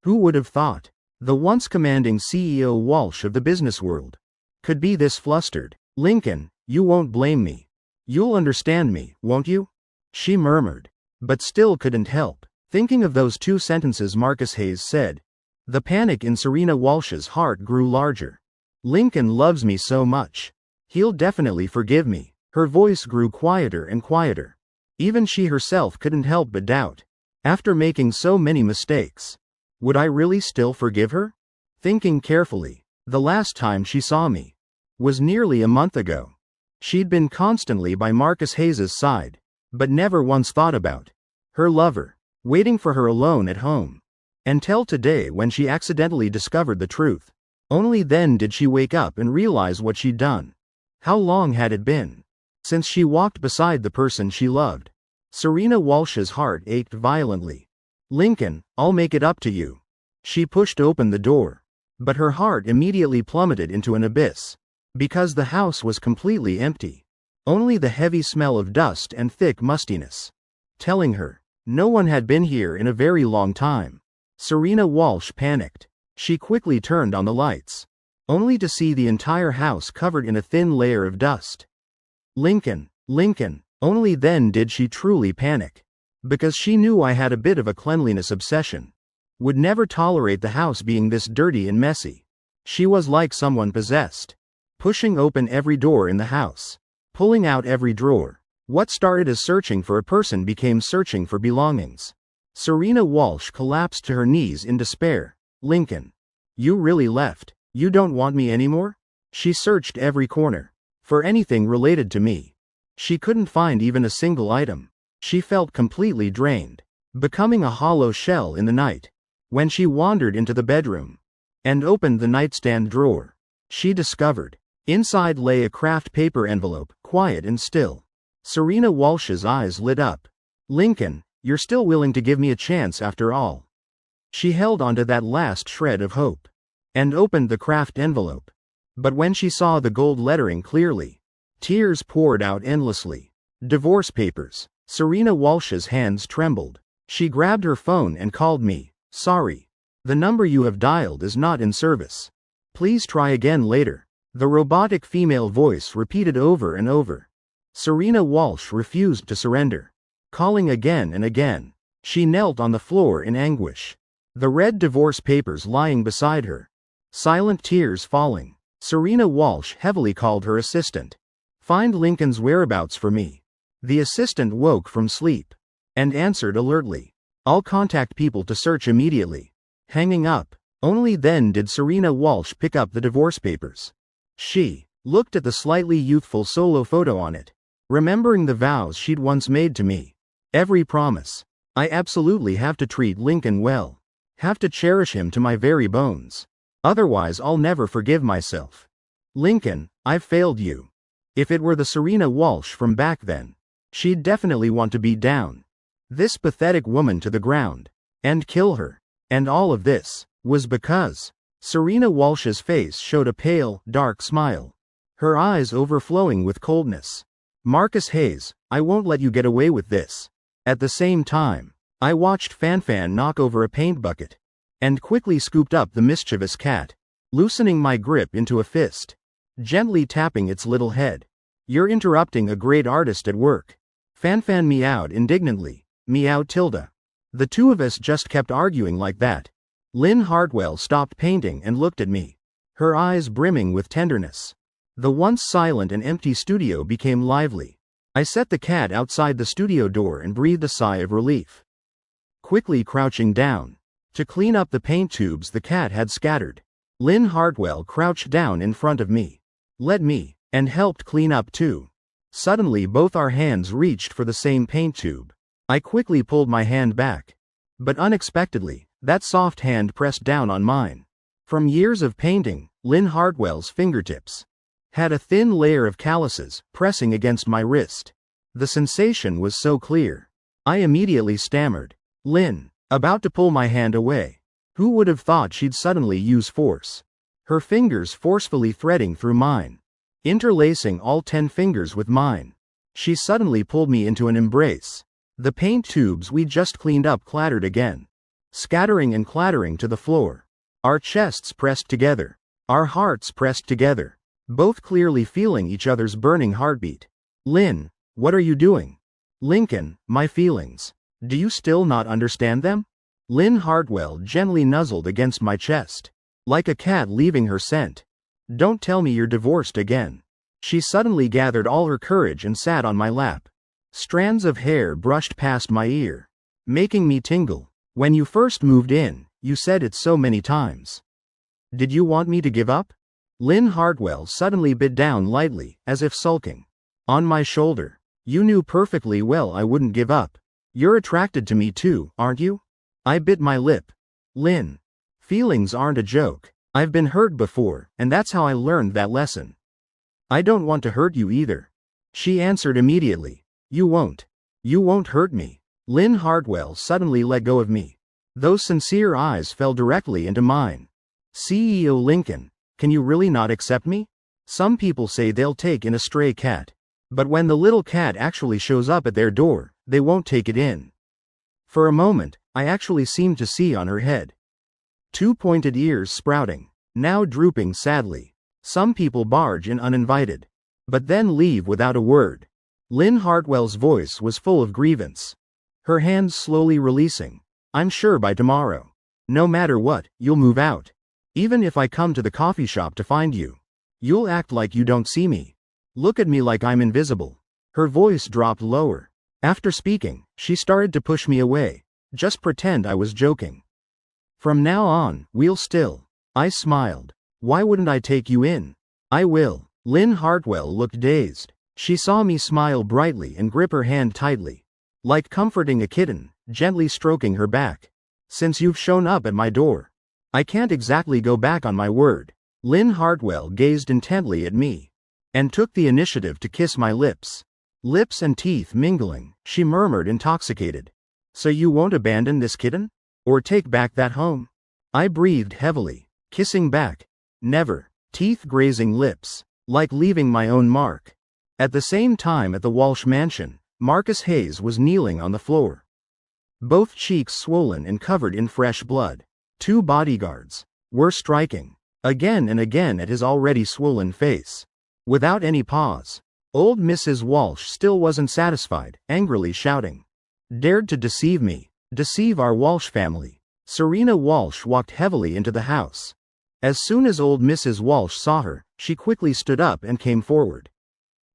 Who would have thought the once commanding CEO Walsh of the business world could be this flustered? Lincoln, you won't blame me. You'll understand me, won't you? She murmured, but still couldn't help thinking of those 2 sentences Marcus Hayes said. The panic in Serena Walsh's heart grew larger. Lincoln loves me so much. He'll definitely forgive me. Her voice grew quieter and quieter. Even she herself couldn't help but doubt. After making so many mistakes, would I really still forgive her? Thinking carefully, the last time she saw me was nearly a month ago. She'd been constantly by Marcus Hayes's side, but never once thought about her lover waiting for her alone at home. Until today when she accidentally discovered the truth. Only then did she wake up and realize what she'd done. How long had it been since she walked beside the person she loved? Serena Walsh's heart ached violently. Lincoln, I'll make it up to you. She pushed open the door, but her heart immediately plummeted into an abyss, because the house was completely empty. Only the heavy smell of dust and thick mustiness, telling her no one had been here in a very long time. Serena Walsh panicked. She quickly turned on the lights, only to see the entire house covered in a thin layer of dust. Lincoln, Only then did she truly panic. Because she knew I had a bit of a cleanliness obsession. Would never tolerate the house being this dirty and messy. She was like someone possessed. Pushing open every door in the house. Pulling out every drawer. What started as searching for a person became searching for belongings. Serena Walsh collapsed to her knees in despair. Lincoln. You really left? You don't want me anymore? She searched every corner. For anything related to me. She couldn't find even a single item. She felt completely drained. Becoming a hollow shell in the night. When she wandered into the bedroom. And opened the nightstand drawer. She discovered. Inside lay a craft paper envelope, quiet and still. Serena Walsh's eyes lit up. Lincoln, you're still willing to give me a chance after all. She held onto that last shred of hope. And opened the craft envelope. But when she saw the gold lettering clearly, tears poured out endlessly. Divorce papers. Serena Walsh's hands trembled. She grabbed her phone and called me. Sorry. The number you have dialed is not in service. Please try again later. The robotic female voice repeated over and over. Serena Walsh refused to surrender. Calling again and again. She knelt on the floor in anguish. The red divorce papers lying beside her. Silent tears falling. Serena Walsh heavily called her assistant. Find Lincoln's whereabouts for me. The assistant woke from sleep. And answered alertly. I'll contact people to search immediately. Hanging up. Only then did Serena Walsh pick up the divorce papers. She looked at the slightly youthful solo photo on it. Remembering the vows she'd once made to me. Every promise. I absolutely have to treat Lincoln well. Have to cherish him to my very bones. Otherwise I'll never forgive myself. Lincoln, I've failed you. If it were the Serena Walsh from back then, she'd definitely want to beat down this pathetic woman to the ground. And kill her. And all of this was because Serena Walsh's face showed a pale, dark smile. Her eyes overflowing with coldness. Marcus Hayes, I won't let you get away with this. At the same time, I watched Fanfan knock over a paint bucket. And quickly scooped up the mischievous cat. Loosening my grip into a fist. Gently tapping its little head. You're interrupting a great artist at work. Fanfan meowed indignantly. Meow tilde. The two of us just kept arguing like that. Lynn Hartwell stopped painting and looked at me. Her eyes brimming with tenderness. The once silent and empty studio became lively. I set the cat outside the studio door and breathed a sigh of relief. Quickly crouching down. To clean up the paint tubes the cat had scattered. Lynn Hartwell crouched down in front of me. Let me, and helped clean up too. Suddenly both our hands reached for the same paint tube. I quickly pulled my hand back. But unexpectedly, that soft hand pressed down on mine. From years of painting, Lynn Hartwell's fingertips had a thin layer of calluses pressing against my wrist. The sensation was so clear. I immediately stammered. Lynn, about to pull my hand away. Who would have thought she'd suddenly use force? Her fingers forcefully threading through mine. Interlacing all 10 fingers with mine. She suddenly pulled me into an embrace. The paint tubes we just cleaned up clattered again. Scattering and clattering to the floor. Our chests pressed together. Our hearts pressed together. Both clearly feeling each other's burning heartbeat. Lynn, what are you doing? Lincoln, my feelings. Do you still not understand them? Lynn Hartwell gently nuzzled against my chest. Like a cat leaving her scent. Don't tell me you're divorced again. She suddenly gathered all her courage and sat on my lap. Strands of hair brushed past my ear. Making me tingle. When you first moved in, you said it so many times. Did you want me to give up? Lynn Hartwell suddenly bit down lightly, as if sulking. On my shoulder. You knew perfectly well I wouldn't give up. You're attracted to me too, aren't you? I bit my lip. Lynn. Feelings aren't a joke. I've been hurt before, and that's how I learned that lesson. I don't want to hurt you either. She answered immediately. You won't. You won't hurt me. Lynn Hartwell suddenly let go of me. Those sincere eyes fell directly into mine. CEO Lincoln, can you really not accept me? Some people say they'll take in a stray cat. But when the little cat actually shows up at their door, they won't take it in. For a moment, I actually seemed to see on her head. 2 pointed ears sprouting, now drooping sadly. Some people barge in uninvited. But then leave without a word. Lynn Hartwell's voice was full of grievance. Her hands slowly releasing. I'm sure by tomorrow. No matter what, you'll move out. Even if I come to the coffee shop to find you. You'll act like you don't see me. Look at me like I'm invisible. Her voice dropped lower. After speaking, she started to push me away. Just pretend I was joking. From now on, we'll still. I smiled. Why wouldn't I take you in? I will. Lynn Hartwell looked dazed. She saw me smile brightly and grip her hand tightly. Like comforting a kitten, gently stroking her back. Since you've shown up at my door, I can't exactly go back on my word. Lynn Hartwell gazed intently at me. And took the initiative to kiss my lips. Lips and teeth mingling, she murmured intoxicated. So you won't abandon this kitten? Or take back that home? I breathed heavily, kissing back. Never. Teeth grazing lips, like leaving my own mark. At the same time at the Walsh mansion, Marcus Hayes was kneeling on the floor. Both cheeks swollen and covered in fresh blood. 2 bodyguards were striking again and again at his already swollen face. Without any pause. Old Mrs. Walsh still wasn't satisfied, angrily shouting. Dared to deceive me, deceive our Walsh family. Serena Walsh walked heavily into the house. As soon as old Mrs. Walsh saw her, she quickly stood up and came forward.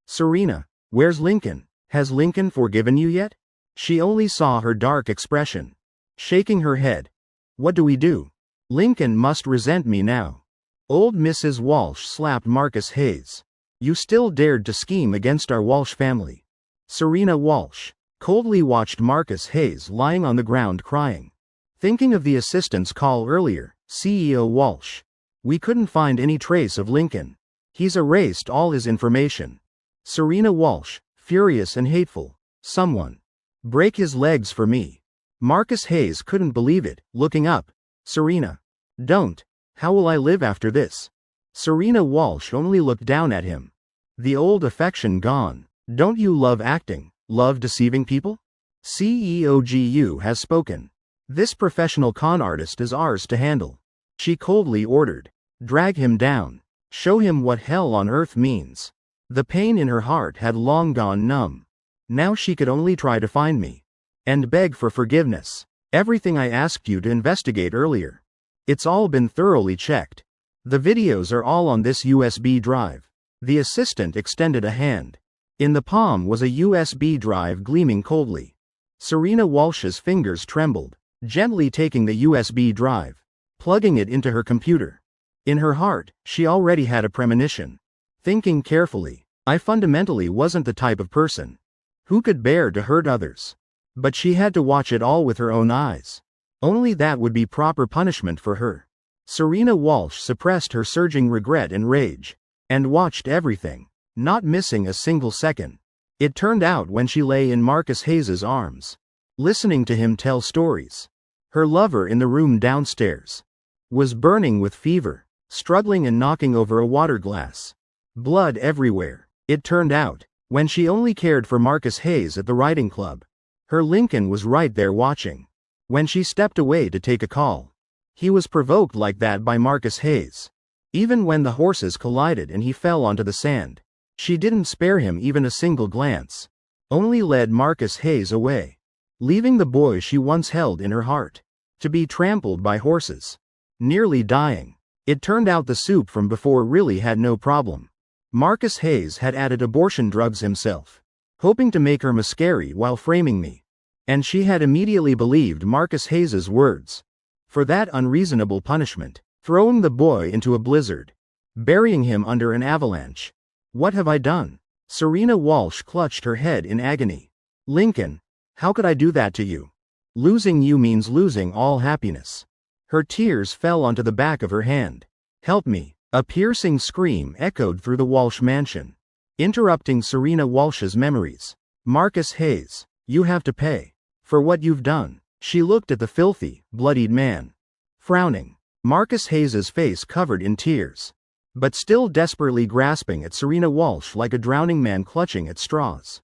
Serena, where's Lincoln? Has Lincoln forgiven you yet? She only saw her dark expression. Shaking her head. What do we do? Lincoln must resent me now. Old Mrs. Walsh slapped Marcus Hayes. You still dared to scheme against our Walsh family. Serena Walsh coldly watched Marcus Hayes lying on the ground crying. Thinking of the assistant's call earlier, CEO Walsh. We couldn't find any trace of Lincoln. He's erased all his information. Serena Walsh, furious and hateful. Someone. Break his legs for me. Marcus Hayes couldn't believe it, looking up. Serena. Don't. How will I live after this? Serena Walsh only looked down at him. The old affection gone. Don't you love acting, love deceiving people? CEOGU has spoken. This professional con artist is ours to handle. She coldly ordered. Drag him down. Show him what hell on earth means. The pain in her heart had long gone numb. Now she could only try to find me. And beg for forgiveness. Everything I asked you to investigate earlier. It's all been thoroughly checked. The videos are all on this USB drive. The assistant extended a hand. In the palm was a USB drive gleaming coldly. Serena Walsh's fingers trembled, gently taking the USB drive, plugging it into her computer. In her heart, she already had a premonition. Thinking carefully, I fundamentally wasn't the type of person who could bear to hurt others. But she had to watch it all with her own eyes. Only that would be proper punishment for her. Serena Walsh suppressed her surging regret and rage, and watched everything, not missing a single second. It turned out when she lay in Marcus Hayes's arms, listening to him tell stories. Her lover in the room downstairs was burning with fever, struggling and knocking over a water glass. Blood everywhere. It turned out, when she only cared for Marcus Hayes at the riding club. Her Lincoln was right there watching. When she stepped away to take a call, he was provoked like that by Marcus Hayes. Even when the horses collided and he fell onto the sand, she didn't spare him even a single glance. Only led Marcus Hayes away, leaving the boy she once held in her heart to be trampled by horses. Nearly dying. It turned out the soup from before really had no problem. Marcus Hayes had added abortion drugs himself, hoping to make her miscarry while framing me. And she had immediately believed Marcus Hayes's words. For that unreasonable punishment, throwing the boy into a blizzard, burying him under an avalanche. What have I done? Serena Walsh clutched her head in agony. Lincoln, how could I do that to you? Losing you means losing all happiness. Her tears fell onto the back of her hand. Help me. A piercing scream echoed through the Walsh mansion, interrupting Serena Walsh's memories. Marcus Hayes, you have to pay for what you've done. She looked at the filthy, bloodied man, frowning. Marcus Hayes's face covered in tears, but still desperately grasping at Serena Walsh like a drowning man clutching at straws.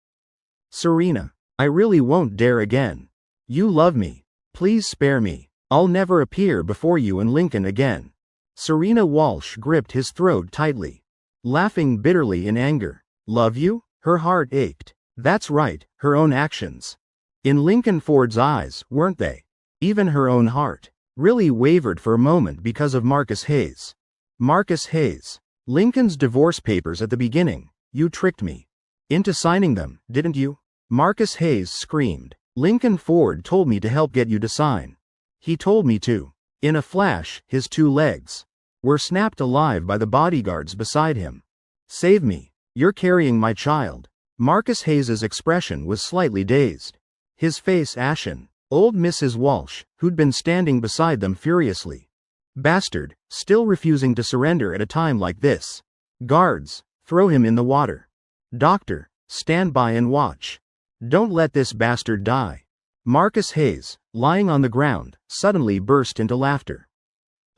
Serena, I really won't dare again. You love me. Please spare me. I'll never appear before you and Lincoln again. Serena Walsh gripped his throat tightly, laughing bitterly in anger. Love you? Her heart ached. That's right, her own actions. In Lincoln Ford's eyes, weren't they? Even her own heart really wavered for a moment because of Marcus Hayes. Marcus Hayes. Lincoln's divorce papers at the beginning. You tricked me into signing them, didn't you? Marcus Hayes screamed. Lincoln Ford told me to help get you to sign. He told me to. In a flash, his two legs were snapped alive by the bodyguards beside him. Save me. You're carrying my child. Marcus Hayes's expression was slightly dazed. His face ashen. Old Mrs. Walsh, who'd been standing beside them furiously. Bastard, still refusing to surrender at a time like this. Guards, throw him in the water. Doctor, stand by and watch. Don't let this bastard die. Marcus Hayes, lying on the ground, suddenly burst into laughter.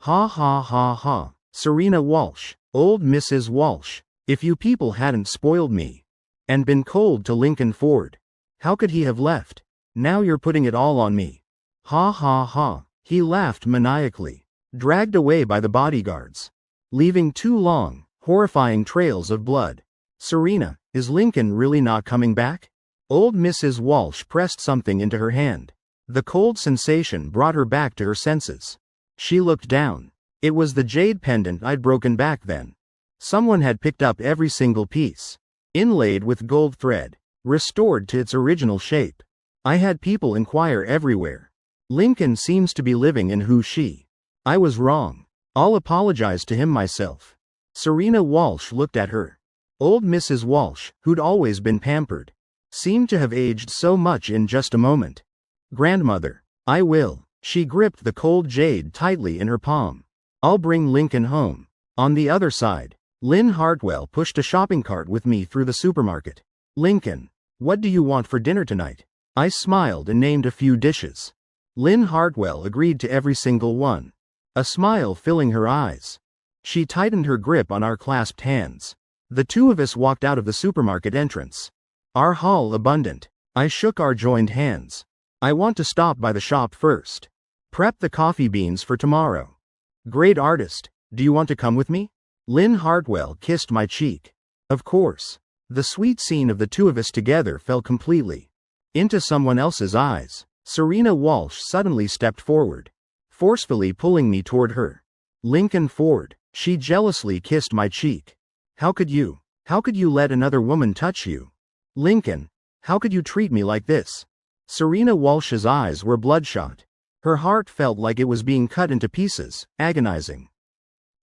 Ha ha ha ha. Serena Walsh, old Mrs. Walsh, if you people hadn't spoiled me and been cold to Lincoln Ford, how could he have left? Now you're putting it all on me. Ha ha ha. He laughed maniacally, dragged away by the bodyguards, leaving two long, horrifying trails of blood. Serena, is Lincoln really not coming back? Old Mrs. Walsh pressed something into her hand. The cold sensation brought her back to her senses. She looked down. It was the jade pendant I'd broken back then. Someone had picked up every single piece, inlaid with gold thread, restored to its original shape. I had people inquire everywhere. Lincoln seems to be living in who she. I was wrong. I'll apologize to him myself. Serena Walsh looked at her. Old Mrs. Walsh, who'd always been pampered, seemed to have aged so much in just a moment. Grandmother, I will. She gripped the cold jade tightly in her palm. I'll bring Lincoln home. On the other side, Lynn Hartwell pushed a shopping cart with me through the supermarket. Lincoln, what do you want for dinner tonight? I smiled and named a few dishes. Lynn Hartwell agreed to every single one, a smile filling her eyes. She tightened her grip on our clasped hands. The two of us walked out of the supermarket entrance, our haul abundant. I shook our joined hands. I want to stop by the shop first. Prep the coffee beans for tomorrow. Great artist, do you want to come with me? Lynn Hartwell kissed my cheek. Of course. The sweet scene of the two of us together fell completely into someone else's eyes. Serena Walsh suddenly stepped forward, forcefully pulling me toward her. Lincoln Ford. She jealously kissed my cheek. How could you let another woman touch you? Lincoln, how could you treat me like this? Serena Walsh's eyes were bloodshot. Her heart felt like it was being cut into pieces, agonizing.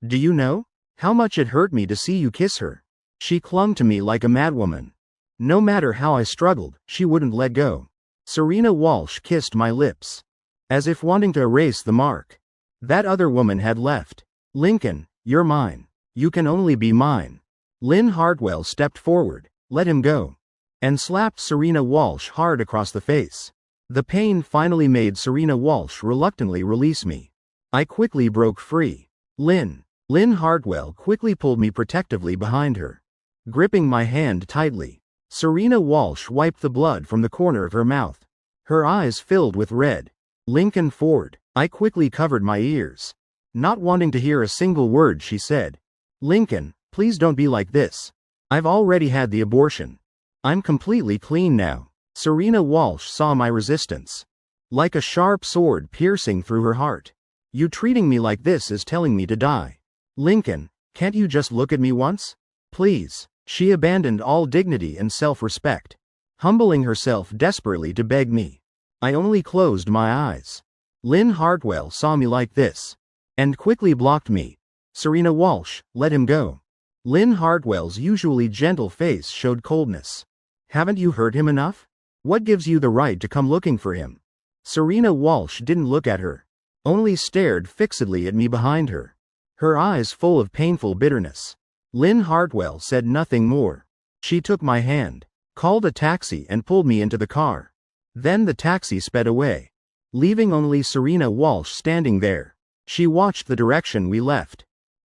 Do you know how much it hurt me to see you kiss her? She clung to me like a madwoman. No matter how I struggled, she wouldn't let go. Serena Walsh kissed my lips, as if wanting to erase the mark that other woman had left. Lincoln, you're mine. You can only be mine. Lynn Hartwell stepped forward, let him go, and slapped Serena Walsh hard across the face. The pain finally made Serena Walsh reluctantly release me. I quickly broke free. Lynn Hartwell quickly pulled me protectively behind her, gripping my hand tightly. Serena Walsh wiped the blood from the corner of her mouth. Her eyes filled with red. Lincoln Ford. I quickly covered my ears, not wanting to hear a single word she said. Lincoln, please don't be like this. I've already had the abortion. I'm completely clean now. Serena Walsh saw my resistance, like a sharp sword piercing through her heart. You treating me like this is telling me to die. Lincoln, can't you just look at me once? Please. She abandoned all dignity and self-respect, humbling herself desperately to beg me. I only closed my eyes. Lynn Hartwell saw me like this, and quickly blocked me. Serena Walsh, let him go. Lynn Hartwell's usually gentle face showed coldness. Haven't you hurt him enough? What gives you the right to come looking for him? Serena Walsh didn't look at her, only stared fixedly at me behind her, her eyes full of painful bitterness. Lynn Hartwell said nothing more. She took my hand, called a taxi and pulled me into the car. Then the taxi sped away, leaving only Serena Walsh standing there. She watched the direction we left,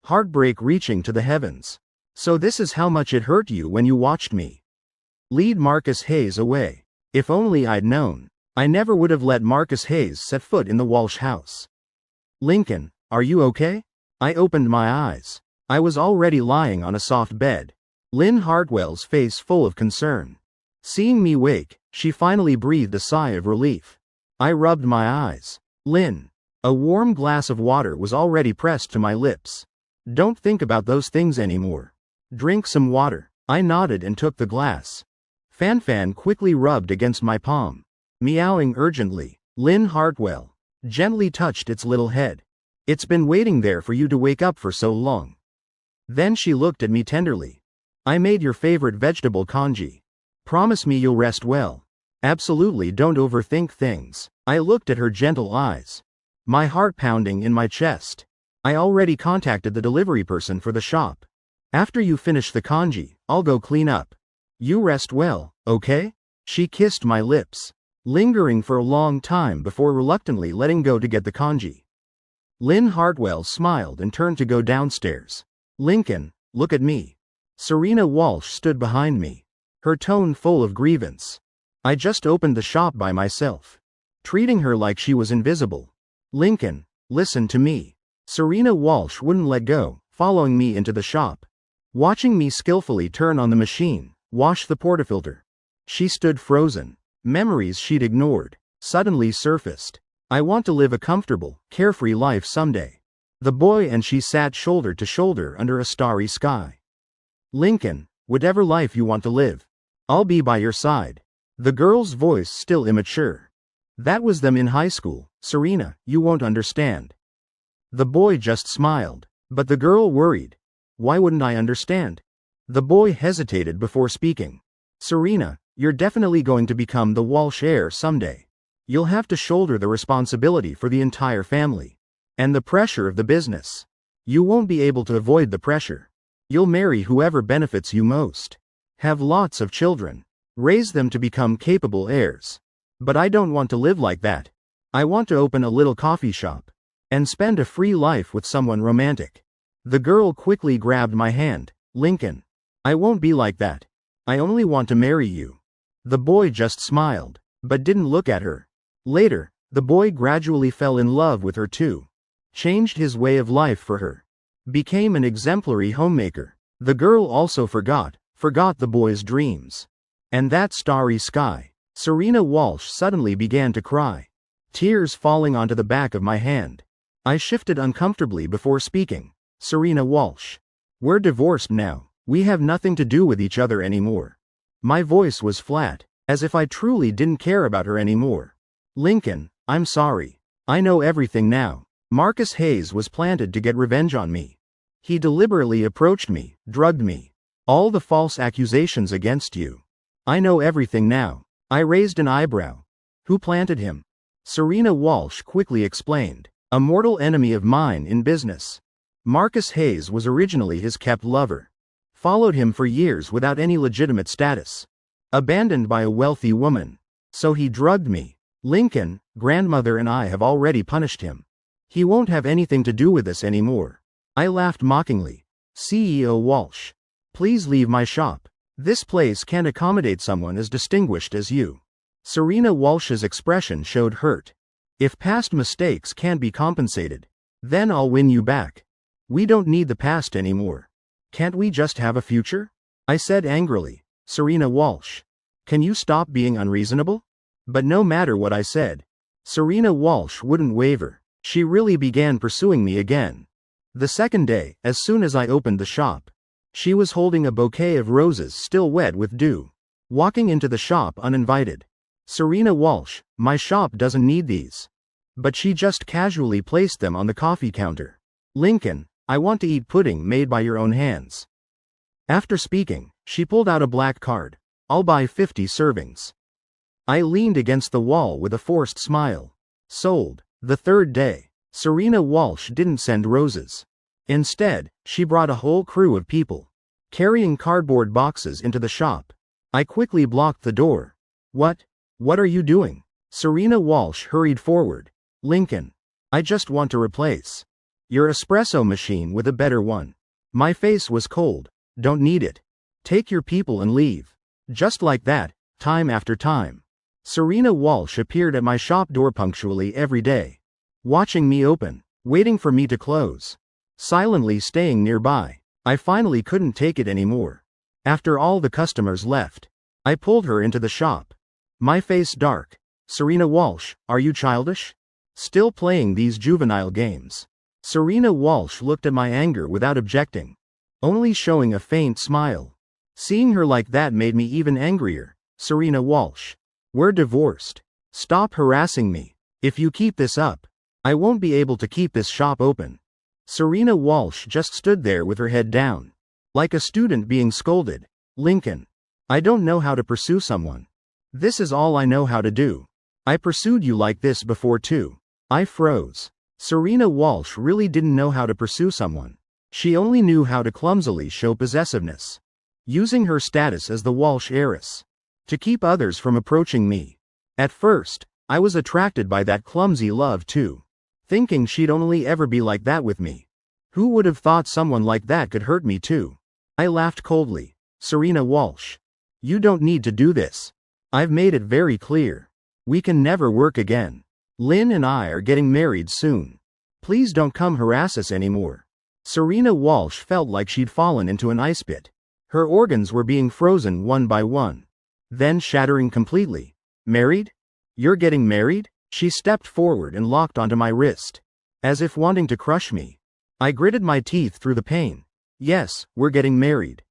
heartbreak reaching to the heavens. So this is how much it hurt you when you watched me lead Marcus Hayes away. If only I'd known, I never would have let Marcus Hayes set foot in the Walsh house. Lincoln, are you okay? I opened my eyes. I was already lying on a soft bed, Lynn Hartwell's face full of concern. Seeing me wake, she finally breathed a sigh of relief. I rubbed my eyes. Lynn. A warm glass of water was already pressed to my lips. Don't think about those things anymore. Drink some water. I nodded and took the glass. Fan quickly rubbed against my palm. Meowing urgently, Lynn Hartwell gently touched its little head. It's been waiting there for you to wake up for so long. Then she looked at me tenderly. I made your favorite vegetable congee. Promise me you'll rest well. Absolutely, don't overthink things. I looked at her gentle eyes. My heart pounding in my chest. I already contacted the delivery person for the shop. After you finish the congee, I'll go clean up. You rest well, okay? She kissed my lips, lingering for a long time before reluctantly letting go to get the congee. Lynn Hartwell smiled and turned to go downstairs. Lincoln, look at me. Serena Walsh stood behind me, her tone full of grievance. I just opened the shop by myself, treating her like she was invisible. Lincoln, listen to me. Serena Walsh wouldn't let go, following me into the shop, watching me skillfully turn on the machine, wash the portafilter. She stood frozen. Memories she'd ignored suddenly surfaced. I want to live a comfortable, carefree life someday. The boy and she sat shoulder to shoulder under a starry sky. Lincoln, whatever life you want to live, I'll be by your side. The girl's voice still immature. That was them in high school. Serena, you won't understand. The boy just smiled, but the girl worried. Why wouldn't I understand? The boy hesitated before speaking. Serena, you're definitely going to become the Walsh heir someday. You'll have to shoulder the responsibility for the entire family. And the pressure of the business. You won't be able to avoid the pressure. You'll marry whoever benefits you most. Have lots of children. Raise them to become capable heirs. But I don't want to live like that. I want to open a little coffee shop and spend a free life with someone romantic. The girl quickly grabbed my hand. Lincoln, I won't be like that. I only want to marry you. The boy just smiled, but didn't look at her. Later, the boy gradually fell in love with her too. Changed his way of life for her. Became an exemplary homemaker. The girl also forgot the boy's dreams. And that starry sky. Serena Walsh suddenly began to cry. Tears falling onto the back of my hand. I shifted uncomfortably before speaking. Serena Walsh. We're divorced now. We have nothing to do with each other anymore. My voice was flat, as if I truly didn't care about her anymore. Lincoln, I'm sorry. I know everything now. Marcus Hayes was planted to get revenge on me. He deliberately approached me, drugged me. All the false accusations against you. I know everything now. I raised an eyebrow. Who planted him? Serena Walsh quickly explained. A mortal enemy of mine in business. Marcus Hayes was originally his kept lover. Followed him for years without any legitimate status. Abandoned by a wealthy woman. So he drugged me. Lincoln, grandmother and I have already punished him. He won't have anything to do with this anymore. I laughed mockingly. CEO Walsh. Please leave my shop. This place can't accommodate someone as distinguished as you. Serena Walsh's expression showed hurt. If past mistakes can't be compensated, then I'll win you back. We don't need the past anymore. Can't we just have a future? I said angrily. Serena Walsh. Can you stop being unreasonable? But no matter what I said, Serena Walsh wouldn't waver. She really began pursuing me again. The second day, as soon as I opened the shop, she was holding a bouquet of roses still wet with dew. Walking into the shop uninvited. Serena Walsh, my shop doesn't need these. But she just casually placed them on the coffee counter. Lincoln, I want to eat pudding made by your own hands. After speaking, she pulled out a black card. I'll buy 50 servings. I leaned against the wall with a forced smile. Sold. The third day, Serena Walsh didn't send roses. Instead, she brought a whole crew of people, carrying cardboard boxes into the shop. I quickly blocked the door. What are you doing? Serena Walsh hurried forward. Lincoln, I just want to replace your espresso machine with a better one. My face was cold. Don't need it. Take your people and leave. Just like that, time after time. Serena Walsh appeared at my shop door punctually every day, watching me open, waiting for me to close, silently staying nearby. I finally couldn't take it anymore. After all the customers left, I pulled her into the shop. My face dark. Serena Walsh, are you childish? Still playing these juvenile games? Serena Walsh looked at my anger without objecting, only showing a faint smile. Seeing her like that made me even angrier. Serena Walsh. We're divorced. Stop harassing me. If you keep this up, I won't be able to keep this shop open. Serena Walsh just stood there with her head down, like a student being scolded. Lincoln. I don't know how to pursue someone. This is all I know how to do. I pursued you like this before too. I froze. Serena Walsh really didn't know how to pursue someone. She only knew how to clumsily show possessiveness, using her status as the Walsh heiress to keep others from approaching me. At first, I was attracted by that clumsy love too, thinking she'd only ever be like that with me. Who would have thought someone like that could hurt me too? I laughed coldly. Serena Walsh. You don't need to do this. I've made it very clear. We can never work again. Lynn and I are getting married soon. Please don't come harass us anymore. Serena Walsh felt like she'd fallen into an ice pit. Her organs were being frozen one by one, then shattering completely. Married? You're getting married? She stepped forward and locked onto my wrist, as if wanting to crush me. I gritted my teeth through the pain. Yes, we're getting married.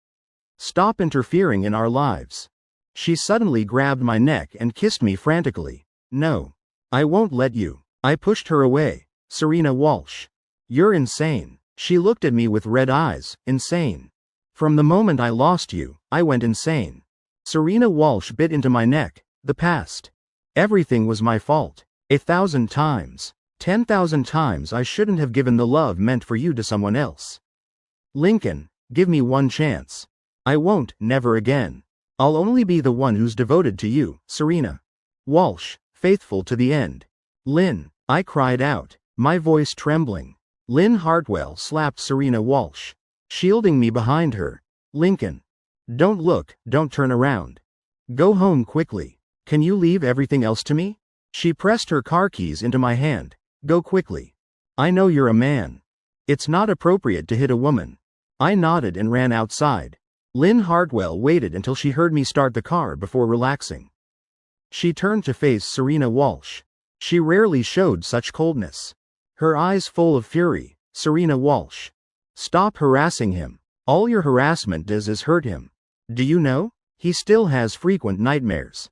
Stop interfering in our lives. She suddenly grabbed my neck and kissed me frantically. No. I won't let you. I pushed her away. Serena Walsh. You're insane. She looked at me with red eyes. Insane. From the moment I lost you, I went insane. Serena Walsh bit into my neck. The past. Everything was my fault. 1,000 times. 10,000 times I shouldn't have given the love meant for you to someone else. Lincoln, give me one chance. I won't, never again. I'll only be the one who's devoted to you, Serena Walsh, faithful to the end. Lynn, I cried out, my voice trembling. Lynn Hartwell slapped Serena Walsh, shielding me behind her. Lincoln. Don't look, don't turn around. Go home quickly. Can you leave everything else to me? She pressed her car keys into my hand. Go quickly. I know you're a man. It's not appropriate to hit a woman. I nodded and ran outside. Lynn Hartwell waited until she heard me start the car before relaxing. She turned to face Serena Walsh. She rarely showed such coldness. Her eyes full of fury. Serena Walsh. Stop harassing him. All your harassment does is hurt him. Do you know? He still has frequent nightmares.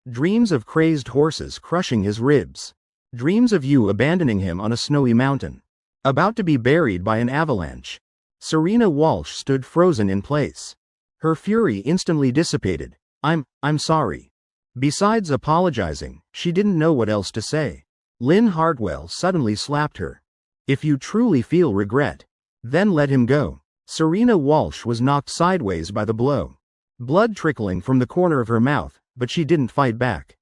Dreams of crazed horses crushing his ribs. Dreams of you abandoning him on a snowy mountain, about to be buried by an avalanche. Serena Walsh stood frozen in place. Her fury instantly dissipated. I'm sorry. Besides apologizing, she didn't know what else to say. Lynn Hartwell suddenly slapped her. If you truly feel regret, then let him go. Serena Walsh was knocked sideways by the blow, blood trickling from the corner of her mouth, but she didn't fight back.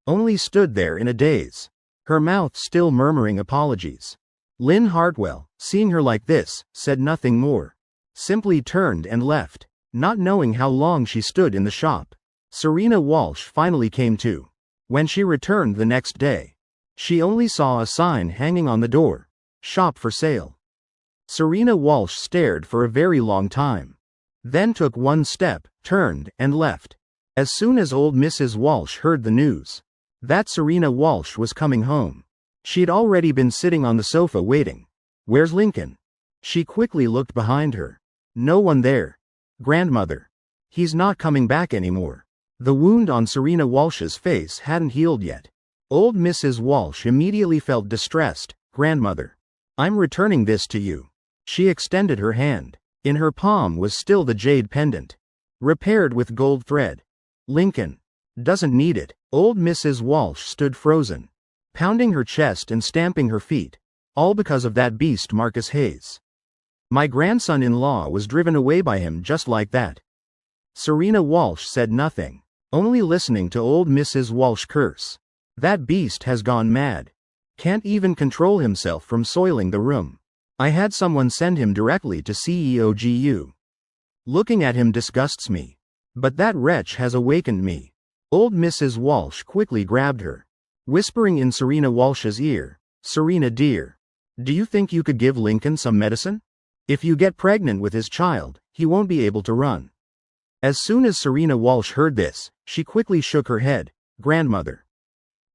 Only stood there in a daze, her mouth still murmuring apologies. Lynn Hartwell, seeing her like this, said nothing more. Simply turned and left, not knowing how long she stood in the shop. Serena Walsh finally came to. When she returned the next day, she only saw a sign hanging on the door. Shop for sale. Serena Walsh stared for a very long time, then took one step, turned, and left. As soon as old Mrs. Walsh heard the news that Serena Walsh was coming home, she'd already been sitting on the sofa waiting. Where's Lincoln? She quickly looked behind her. No one there. Grandmother. He's not coming back anymore. The wound on Serena Walsh's face hadn't healed yet. Old Mrs. Walsh immediately felt distressed. Grandmother. I'm returning this to you. She extended her hand. In her palm was still the jade pendant, repaired with gold thread. Lincoln. Doesn't need it. Old Mrs. Walsh stood frozen, pounding her chest and stamping her feet, all because of that beast Marcus Hayes. My grandson-in-law was driven away by him just like that. Serena Walsh said nothing, only listening to old Mrs. Walsh curse. That beast has gone mad. Can't even control himself from soiling the room. I had someone send him directly to CEOGU. Looking at him disgusts me. But that wretch has awakened me. Old Mrs. Walsh quickly grabbed her, whispering in Serena Walsh's ear, Serena dear, do you think you could give Lincoln some medicine? If you get pregnant with his child, he won't be able to run. As soon as Serena Walsh heard this, she quickly shook her head. Grandmother.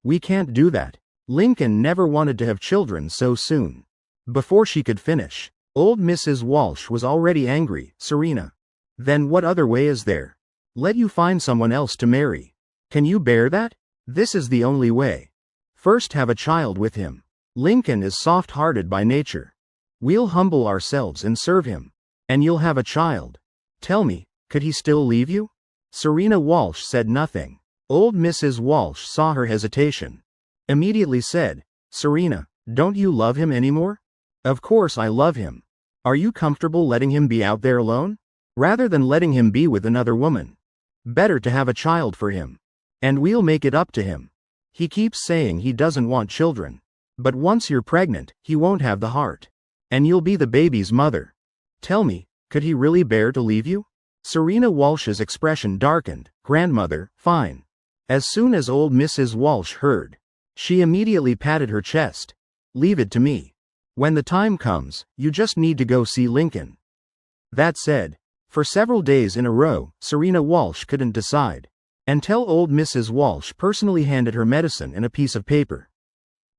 We can't do that. Lincoln never wanted to have children so soon. Before she could finish, old Mrs. Walsh was already angry. Serena. Then what other way is there? Let you find someone else to marry. Can you bear that? This is the only way. First have a child with him. Lincoln is soft-hearted by nature. We'll humble ourselves and serve him. And you'll have a child. Tell me, could he still leave you? Serena Walsh said nothing. Old Mrs. Walsh saw her hesitation. Immediately said, Serena, don't you love him anymore? Of course I love him. Are you comfortable letting him be out there alone? Rather than letting him be with another woman. Better to have a child for him. And we'll make it up to him. He keeps saying he doesn't want children. But once you're pregnant, he won't have the heart. And you'll be the baby's mother. Tell me, could he really bear to leave you? Serena Walsh's expression darkened. Grandmother, fine. As soon as old Mrs. Walsh heard, she immediately patted her chest. Leave it to me. When the time comes, you just need to go see Lincoln. That said, for several days in a row, Serena Walsh couldn't decide. Until old Mrs. Walsh personally handed her medicine and a piece of paper.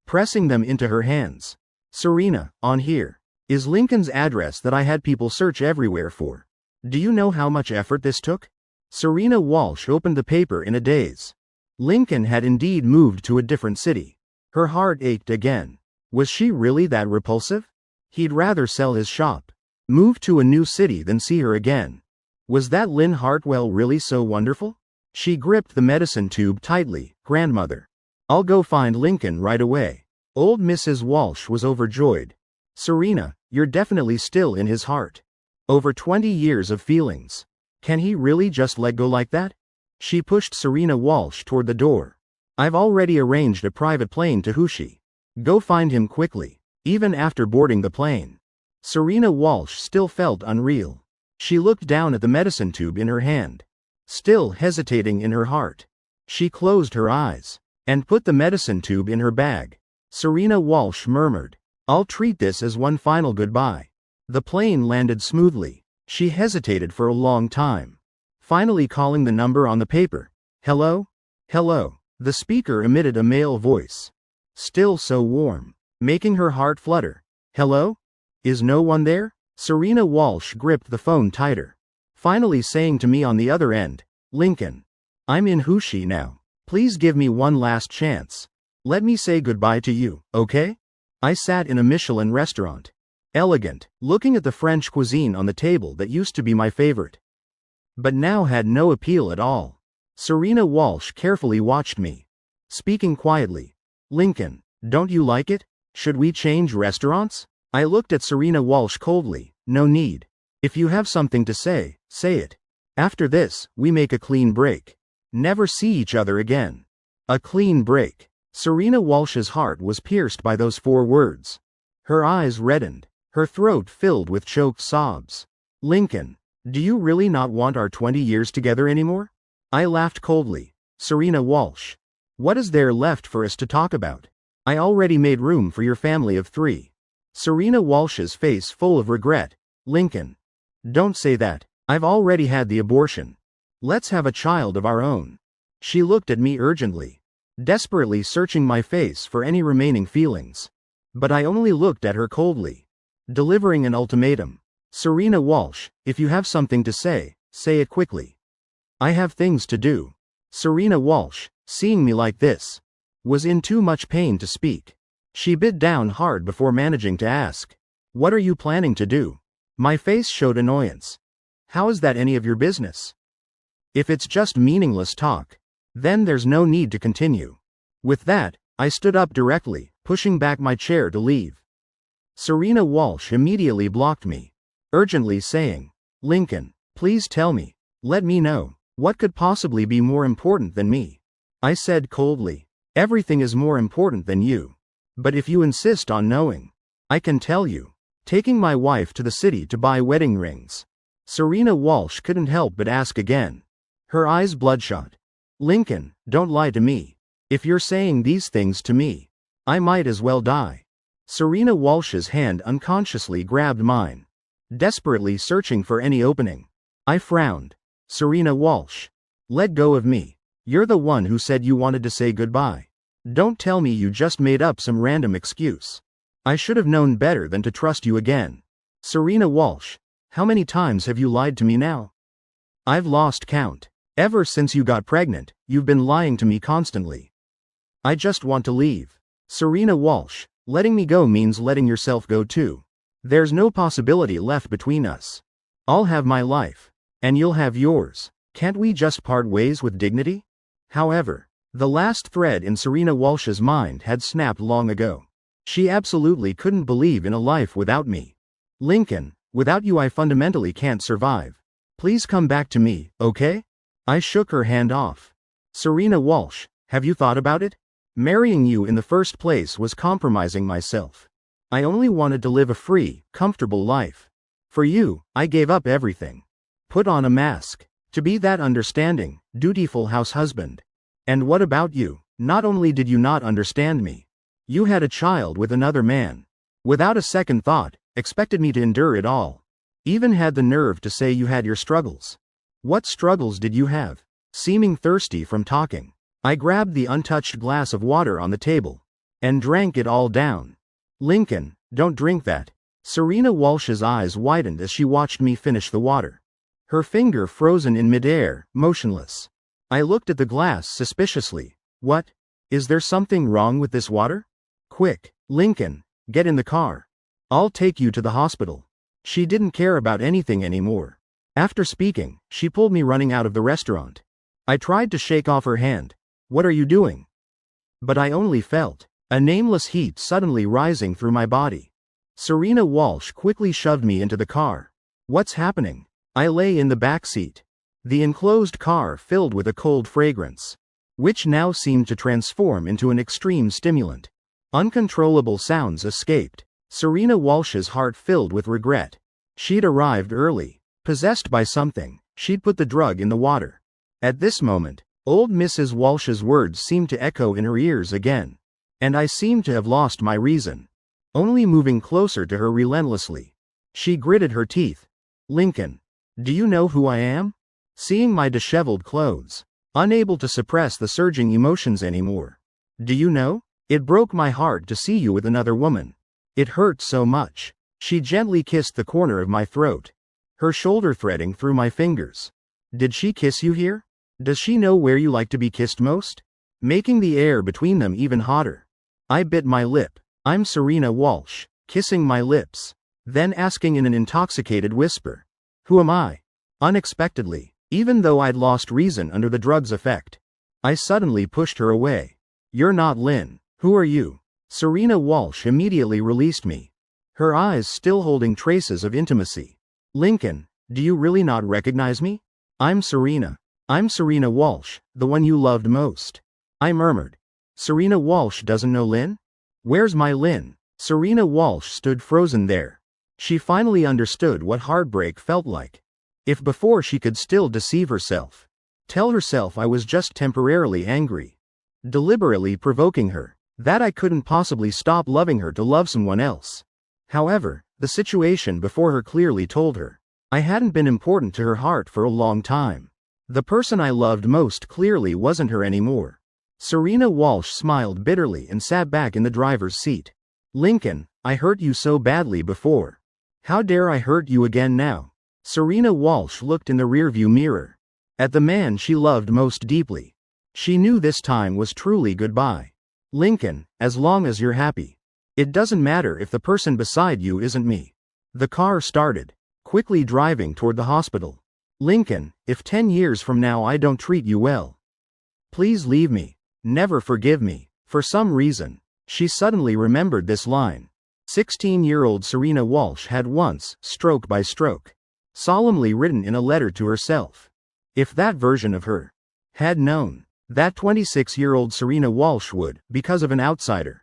Pressing them into her hands. Serena, on here is Lincoln's address that I had people search everywhere for. Do you know how much effort this took? Serena Walsh opened the paper in a daze. Lincoln had indeed moved to a different city. Her heart ached again. Was she really that repulsive? He'd rather sell his shop. Move to a new city than see her again. Was that Lynn Hartwell really so wonderful? She gripped the medicine tube tightly. Grandmother. I'll go find Lincoln right away. Old Mrs. Walsh was overjoyed. Serena, you're definitely still in his heart. Over 20 years of feelings. Can he really just let go like that? She pushed Serena Walsh toward the door. I've already arranged a private plane to Hushi. Go find him quickly. Even after boarding the plane. Serena Walsh still felt unreal. She looked down at the medicine tube in her hand. Still hesitating in her heart. She closed her eyes. And put the medicine tube in her bag. Serena Walsh murmured. I'll treat this as one final goodbye. The plane landed smoothly. She hesitated for a long time. Finally calling the number on the paper. Hello? Hello. The speaker emitted a male voice. Still so warm. Making her heart flutter. Hello? Is no one there? Serena Walsh gripped the phone tighter. Finally saying to me on the other end. Lincoln. I'm in Hushi now. Please give me one last chance. Let me say goodbye to you, okay? I sat in a Michelin restaurant. Elegant, looking at the French cuisine on the table that used to be my favorite. But now had no appeal at all. Serena Walsh carefully watched me. Speaking quietly. Lincoln, don't you like it? Should we change restaurants? I looked at Serena Walsh coldly. No need. If you have something to say, say it. After this, we make a clean break. Never see each other again. A clean break. Serena Walsh's heart was pierced by those 4 words. Her eyes reddened. Her throat filled with choked sobs. Lincoln, do you really not want our 20 years together anymore? I laughed coldly. Serena Walsh. What is there left for us to talk about? I already made room for your family of 3. Serena Walsh's face full of regret. Lincoln. Don't say that. I've already had the abortion. Let's have a child of our own. She looked at me urgently. Desperately searching my face for any remaining feelings. But I only looked at her coldly. Delivering an ultimatum. Serena Walsh, if you have something to say, say it quickly. I have things to do. Serena Walsh, seeing me like this, was in too much pain to speak. She bit down hard before managing to ask. What are you planning to do? My face showed annoyance. How is that any of your business? If it's just meaningless talk, then there's no need to continue. With that, I stood up directly, pushing back my chair to leave. Serena Walsh immediately blocked me, urgently saying, Lincoln, please tell me, let me know, what could possibly be more important than me? I said coldly, everything is more important than you. But if you insist on knowing, I can tell you. Taking my wife to the city to buy wedding rings. Serena Walsh couldn't help but ask again. Her eyes bloodshot. Lincoln, don't lie to me. If you're saying these things to me, I might as well die. Serena Walsh's hand unconsciously grabbed mine. Desperately searching for any opening. I frowned. Serena Walsh. Let go of me. You're the one who said you wanted to say goodbye. Don't tell me you just made up some random excuse. I should have known better than to trust you again. Serena Walsh, how many times have you lied to me now? I've lost count. Ever since you got pregnant, you've been lying to me constantly. I just want to leave. Serena Walsh, letting me go means letting yourself go too. There's no possibility left between us. I'll have my life. And you'll have yours. Can't we just part ways with dignity? However, the last thread in Serena Walsh's mind had snapped long ago. She absolutely couldn't believe in a life without me. Lincoln, without you I fundamentally can't survive. Please come back to me, okay? I shook her hand off. Serena Walsh, have you thought about it? Marrying you in the first place was compromising myself. I only wanted to live a free, comfortable life. For you, I gave up everything. Put on a mask. To be that understanding, dutiful house husband. And what about you? Not only did you not understand me, you had a child with another man. Without a second thought, expected me to endure it all. Even had the nerve to say you had your struggles. What struggles did you have? Seeming thirsty from talking, I grabbed the untouched glass of water on the table and drank it all down. Lincoln, don't drink that. Serena Walsh's eyes widened as she watched me finish the water. Her finger frozen in midair, motionless. I looked at the glass suspiciously. What? Is there something wrong with this water? Quick, Lincoln, get in the car. I'll take you to the hospital. She didn't care about anything anymore. After speaking, she pulled me running out of the restaurant. I tried to shake off her hand. What are you doing? But I only felt a nameless heat suddenly rising through my body. Serena Walsh quickly shoved me into the car. What's happening? I lay in the back seat. The enclosed car filled with a cold fragrance, which now seemed to transform into an extreme stimulant. Uncontrollable sounds escaped. Serena Walsh's heart filled with regret. She'd arrived early. Possessed by something, she'd put the drug in the water. At this moment, old Mrs. Walsh's words seemed to echo in her ears again. And I seemed to have lost my reason. Only moving closer to her relentlessly. She gritted her teeth. Lincoln, do you know who I am? Seeing my disheveled clothes, unable to suppress the surging emotions anymore. Do you know? It broke my heart to see you with another woman. It hurt so much. She gently kissed the corner of my throat, her shoulder threading through my fingers. Did she kiss you here? Does she know where you like to be kissed most? Making the air between them even hotter. I bit my lip. I'm Serena Walsh, kissing my lips, then asking in an intoxicated whisper. Who am I? Unexpectedly, even though I'd lost reason under the drug's effect, I suddenly pushed her away. You're not Lynn. Who are you? Serena Walsh immediately released me, her eyes still holding traces of intimacy. Lincoln, do you really not recognize me? I'm Serena. I'm Serena Walsh, the one you loved most. I murmured. Serena Walsh doesn't know Lynn? Where's my Lynn? Serena Walsh stood frozen there. She finally understood what heartbreak felt like. If before she could still deceive herself, tell herself I was just temporarily angry, deliberately provoking her, that I couldn't possibly stop loving her to love someone else. However, the situation before her clearly told her I hadn't been important to her heart for a long time. The person I loved most clearly wasn't her anymore. Serena Walsh smiled bitterly and sat back in the driver's seat. Lincoln, I hurt you so badly before. How dare I hurt you again now? Serena Walsh looked in the rearview mirror at the man she loved most deeply. She knew this time was truly goodbye. Lincoln, as long as you're happy. It doesn't matter if the person beside you isn't me. The car started, quickly driving toward the hospital. Lincoln, if 10 years from now I don't treat you well, please leave me. Never forgive me. For some reason, she suddenly remembered this line. 16-year-old Serena Walsh had once, stroke by stroke, solemnly written in a letter to herself. If that version of her had known that 26-year-old Serena Walsh would, because of an outsider,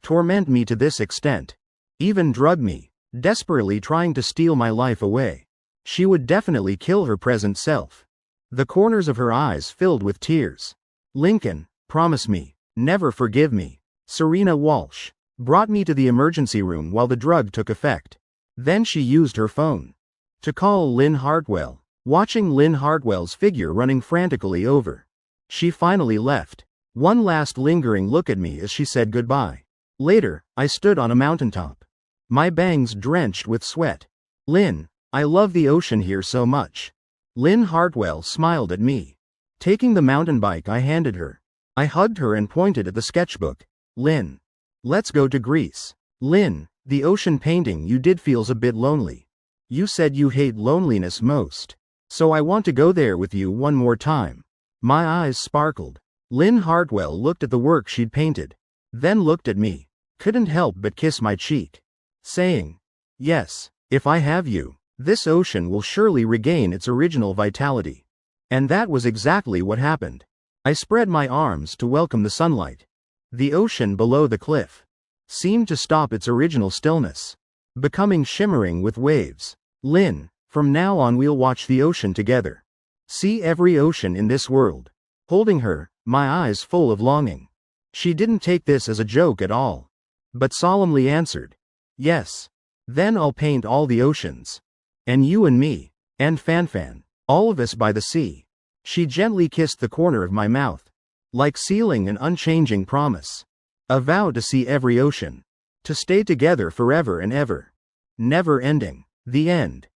torment me to this extent, even drug me, desperately trying to steal my life away, she would definitely kill her present self. The corners of her eyes filled with tears. Lincoln, promise me, never forgive me. Serena Walsh brought me to the emergency room while the drug took effect. Then she used her phone to call Lynn Hartwell. watching Lynn Hartwell's figure running frantically over. She finally left. One last lingering look at me as she said goodbye. Later, I stood on a mountaintop, my bangs drenched with sweat. Lynn, I love the ocean here so much. Lynn Hartwell smiled at me. Taking the mountain bike I handed her, I hugged her and pointed at the sketchbook. Lynn, let's go to Greece. Lynn, the ocean painting you did feels a bit lonely. You said you hate loneliness most. So I want to go there with you one more time. My eyes sparkled. Lynn Hartwell looked at the work she'd painted, then looked at me, couldn't help but kiss my cheek, saying, yes, if I have you, this ocean will surely regain its original vitality. And that was exactly what happened. I spread my arms to welcome the sunlight. The ocean below the cliff seemed to stop its original stillness, becoming shimmering with waves. Lynn, from now on we'll watch the ocean together. See every ocean in this world. Holding her, my eyes full of longing. She didn't take this as a joke at all, but solemnly answered, yes. Then I'll paint all the oceans. And you and me, and Fanfan, all of us by the sea. She gently kissed the corner of my mouth, like sealing an unchanging promise. A vow to see every ocean. To stay together forever and ever. Never ending. The end.